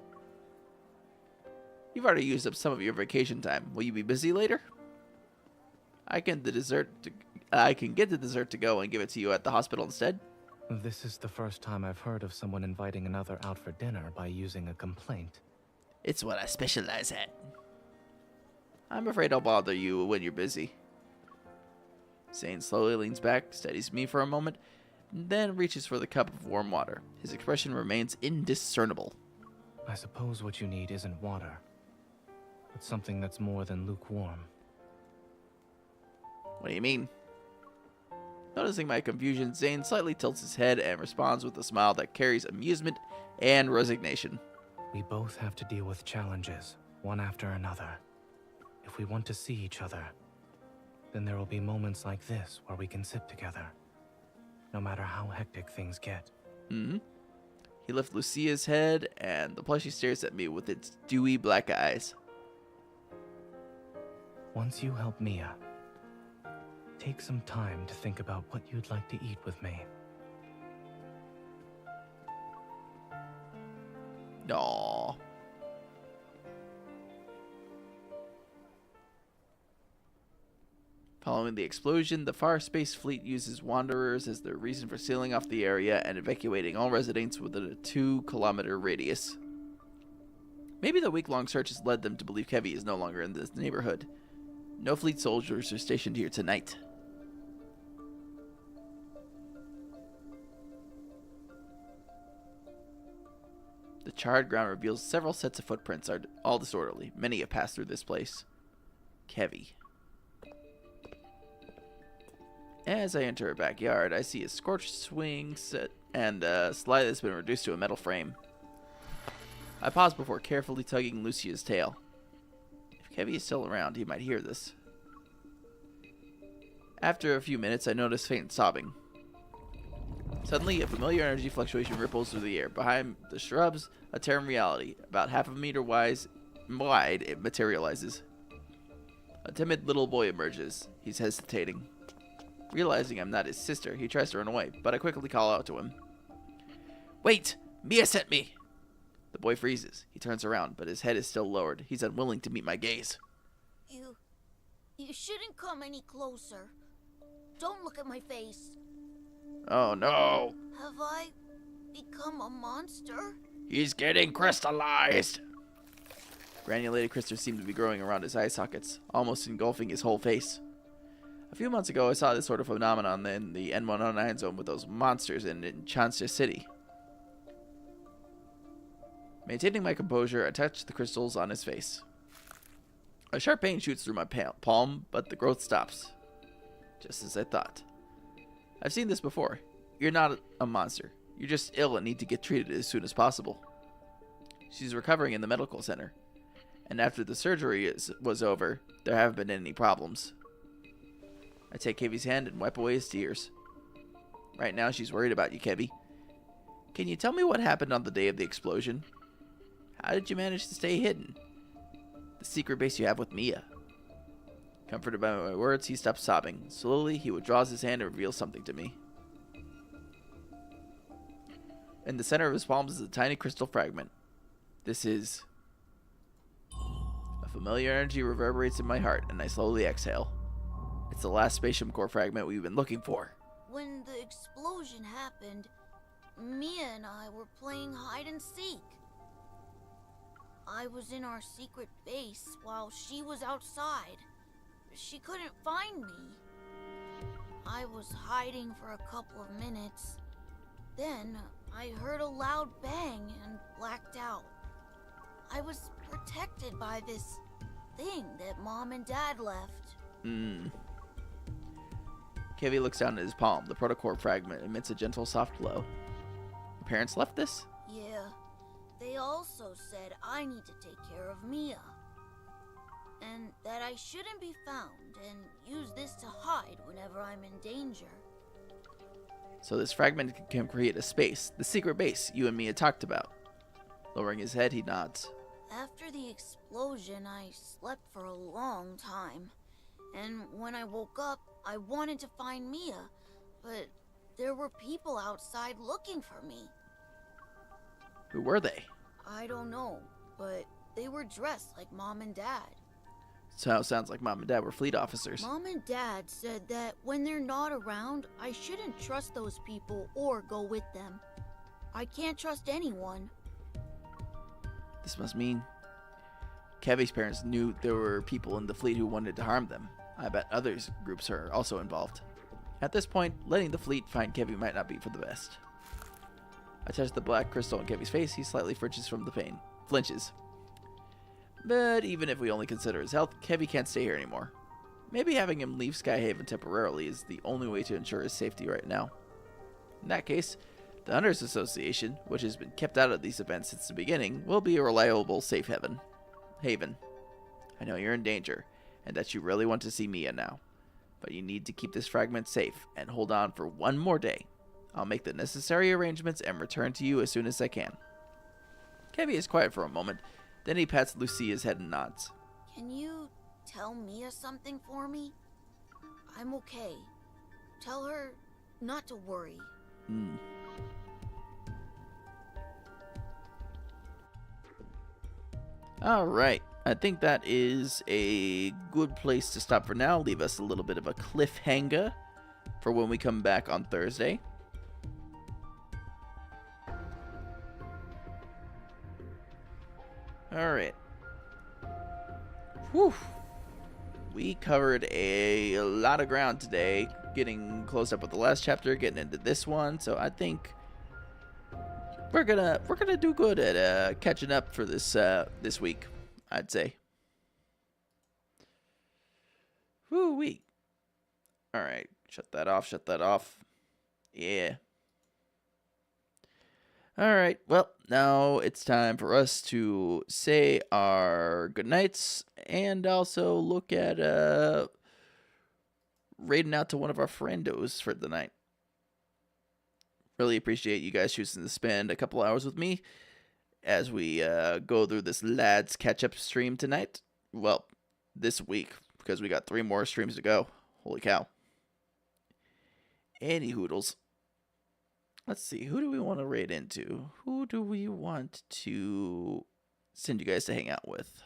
Speaker 1: You've already used up some of your vacation time. Will you be busy later? I can get the dessert to go and give it to you at the hospital instead.
Speaker 8: This is the first time I've heard of someone inviting another out for dinner by using a complaint.
Speaker 1: It's what I specialize at. I'm afraid I'll bother you when you're busy. Zane slowly leans back, studies me for a moment, then reaches for the cup of warm water. His expression remains indiscernible.
Speaker 8: I suppose what you need isn't water, but something that's more than lukewarm.
Speaker 1: What do you mean? Noticing my confusion, Zane slightly tilts his head and responds with a smile that carries amusement and resignation.
Speaker 8: We both have to deal with challenges, one after another. If we want to see each other, then there will be moments like this where we can sit together, no matter how hectic things get.
Speaker 1: He lifts Lucia's head, and the plushie stares at me with its dewy black eyes.
Speaker 8: Once you help Mia, take some time to think about what you'd like to eat with me.
Speaker 1: Aww. Following the explosion, the Far Space Fleet uses Wanderers as their reason for sealing off the area and evacuating all residents within a 2-kilometer radius. Maybe the week-long search has led them to believe Kevy is no longer in this neighborhood. No fleet soldiers are stationed here tonight. The charred ground reveals several sets of footprints are all disorderly. Many have passed through this place. Kevy. As I enter a backyard, I see a scorched swing set and a slide that's been reduced to a metal frame. I pause before carefully tugging Lucia's tail. If Kevy is still around, he might hear this. After a few minutes, I notice faint sobbing. Suddenly, a familiar energy fluctuation ripples through the air. Behind the shrubs, a terran reality. About half a meter wide, it materializes. A timid little boy emerges. He's hesitating. Realizing I'm not his sister, he tries to run away, but I quickly call out to him. Wait! Mia sent me! The boy freezes. He turns around, but his head is still lowered. He's unwilling to meet my gaze.
Speaker 15: You shouldn't come any closer. Don't look at my face.
Speaker 1: Oh no!
Speaker 15: Have I become a monster?
Speaker 1: He's getting crystallized! Granulated crystals seem to be growing around his eye sockets, almost engulfing his whole face. A few months ago, I saw this sort of phenomenon in the N109 zone with those monsters in Chancia City. Maintaining my composure, I touch the crystals on his face. A sharp pain shoots through my palm, but the growth stops. Just as I thought. I've seen this before. You're not a monster. You're just ill and need to get treated as soon as possible. She's recovering in the medical center. And after the surgery was over, there haven't been any problems. I take Kevy's hand and wipe away his tears. Right now, she's worried about you, Kevy. Can you tell me what happened on the day of the explosion? How did you manage to stay hidden? The secret base you have with Mia. Comforted by my words, he stops sobbing. Slowly, he withdraws his hand and reveals something to me. In the center of his palms is a tiny crystal fragment. This is... A familiar energy reverberates in my heart, and I slowly exhale. It's the last spatium core fragment we've been looking for.
Speaker 15: When the explosion happened, Mia and I were playing hide and seek. I was in our secret base while she was outside. She couldn't find me. I was hiding for a couple of minutes. Then I heard a loud bang and blacked out. I was protected by this thing that Mom and Dad left.
Speaker 1: Kevy looks down at his palm. The protocore fragment emits a gentle, soft glow. Your parents left this?
Speaker 15: Yeah. They also said I need to take care of Mia. And that I shouldn't be found and use this to hide whenever I'm in danger.
Speaker 1: So this fragment can create a space, the secret base you and Mia talked about. Lowering his head, he nods.
Speaker 15: After the explosion, I slept for a long time. And when I woke up, I wanted to find Mia, but there were people outside looking for me.
Speaker 1: Who were they?
Speaker 15: I don't know, but they were dressed like Mom and Dad.
Speaker 1: So it sounds like Mom and Dad were fleet officers.
Speaker 15: Mom and Dad said that when they're not around, I shouldn't trust those people or go with them. I can't trust anyone.
Speaker 1: This must mean Kevy's parents knew there were people in the fleet who wanted to harm them. I bet others groups are also involved. At this point, letting the fleet find Kevy might not be for the best. I touch the black crystal on Kevy's face. He slightly flinches from the pain. Flinches. But even if we only consider his health, Kevy can't stay here anymore. Maybe having him leave Skyhaven temporarily is the only way to ensure his safety right now. In that case, the Hunters Association, which has been kept out of these events since the beginning, will be a reliable safe haven. I know you're in danger, and that you really want to see Mia now. But you need to keep this fragment safe and hold on for one more day. I'll make the necessary arrangements and return to you as soon as I can. Kevy is quiet for a moment, then he pats Lucia's head and nods.
Speaker 15: Can you tell Mia something for me? I'm okay. Tell her not to worry.
Speaker 1: Alright, I think that is a good place to stop for now. Leave us a little bit of a cliffhanger for when we come back on Thursday. Alright. Whew. We covered a lot of ground today, getting close up with the last chapter, getting into this one, so I think we're gonna do good at catching up for this this week, I'd say. Woo-wee. Alright, shut that off. Yeah. Alright, well, now it's time for us to say our goodnights and also look at raiding out to one of our friendos for the night. Really appreciate you guys choosing to spend a couple hours with me as we go through this lads catch-up stream tonight. Well, this week, because we got 3 more streams to go. Holy cow. Any hoodles. Let's see, who do we want to raid into? Who do we want to send you guys to hang out with?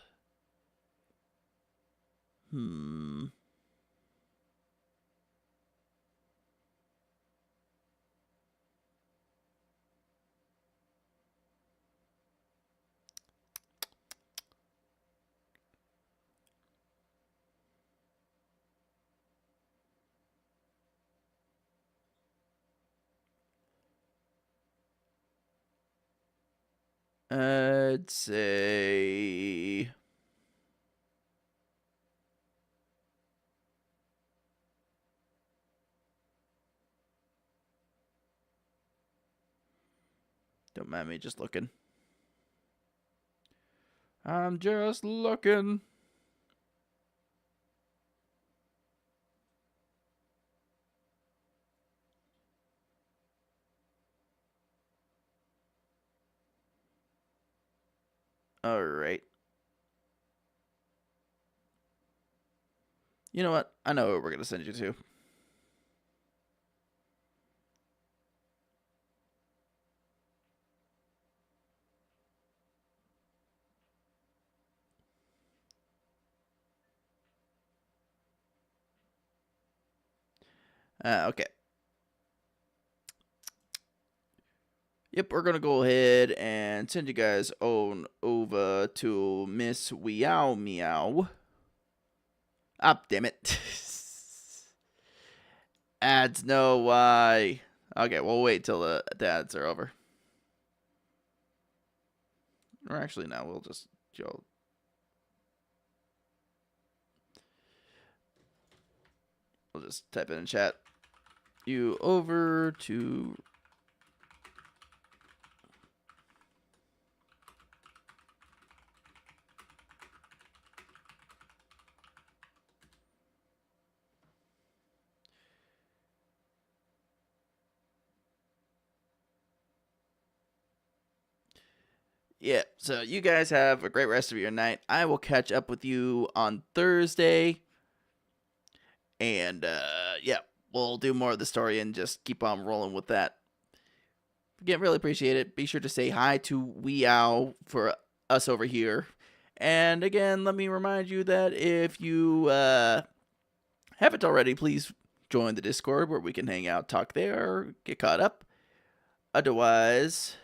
Speaker 1: I'd say don't mind me just looking. I'm just looking. Alright. You know what? I know where we're going to send you to. Okay. Yep, we're going to go ahead and send you guys on over to Miss Meow Meow. Ah, damn it. Ads, no, why? Okay, we'll wait till the ads are over. Or actually, no, we'll just go. We'll just type it in chat. You over to... Yeah, so you guys have a great rest of your night. I will catch up with you on Thursday. And, yeah, we'll do more of the story and just keep on rolling with that. Again, really appreciate it. Be sure to say hi to Weow for us over here. And again, let me remind you that if you haven't already, please join the Discord where we can hang out, talk there, get caught up. Otherwise...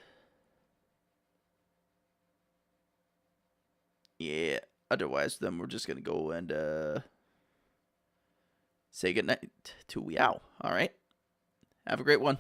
Speaker 1: Yeah, otherwise, then we're just going to go and say goodnight to Weow. All right? Have a great one.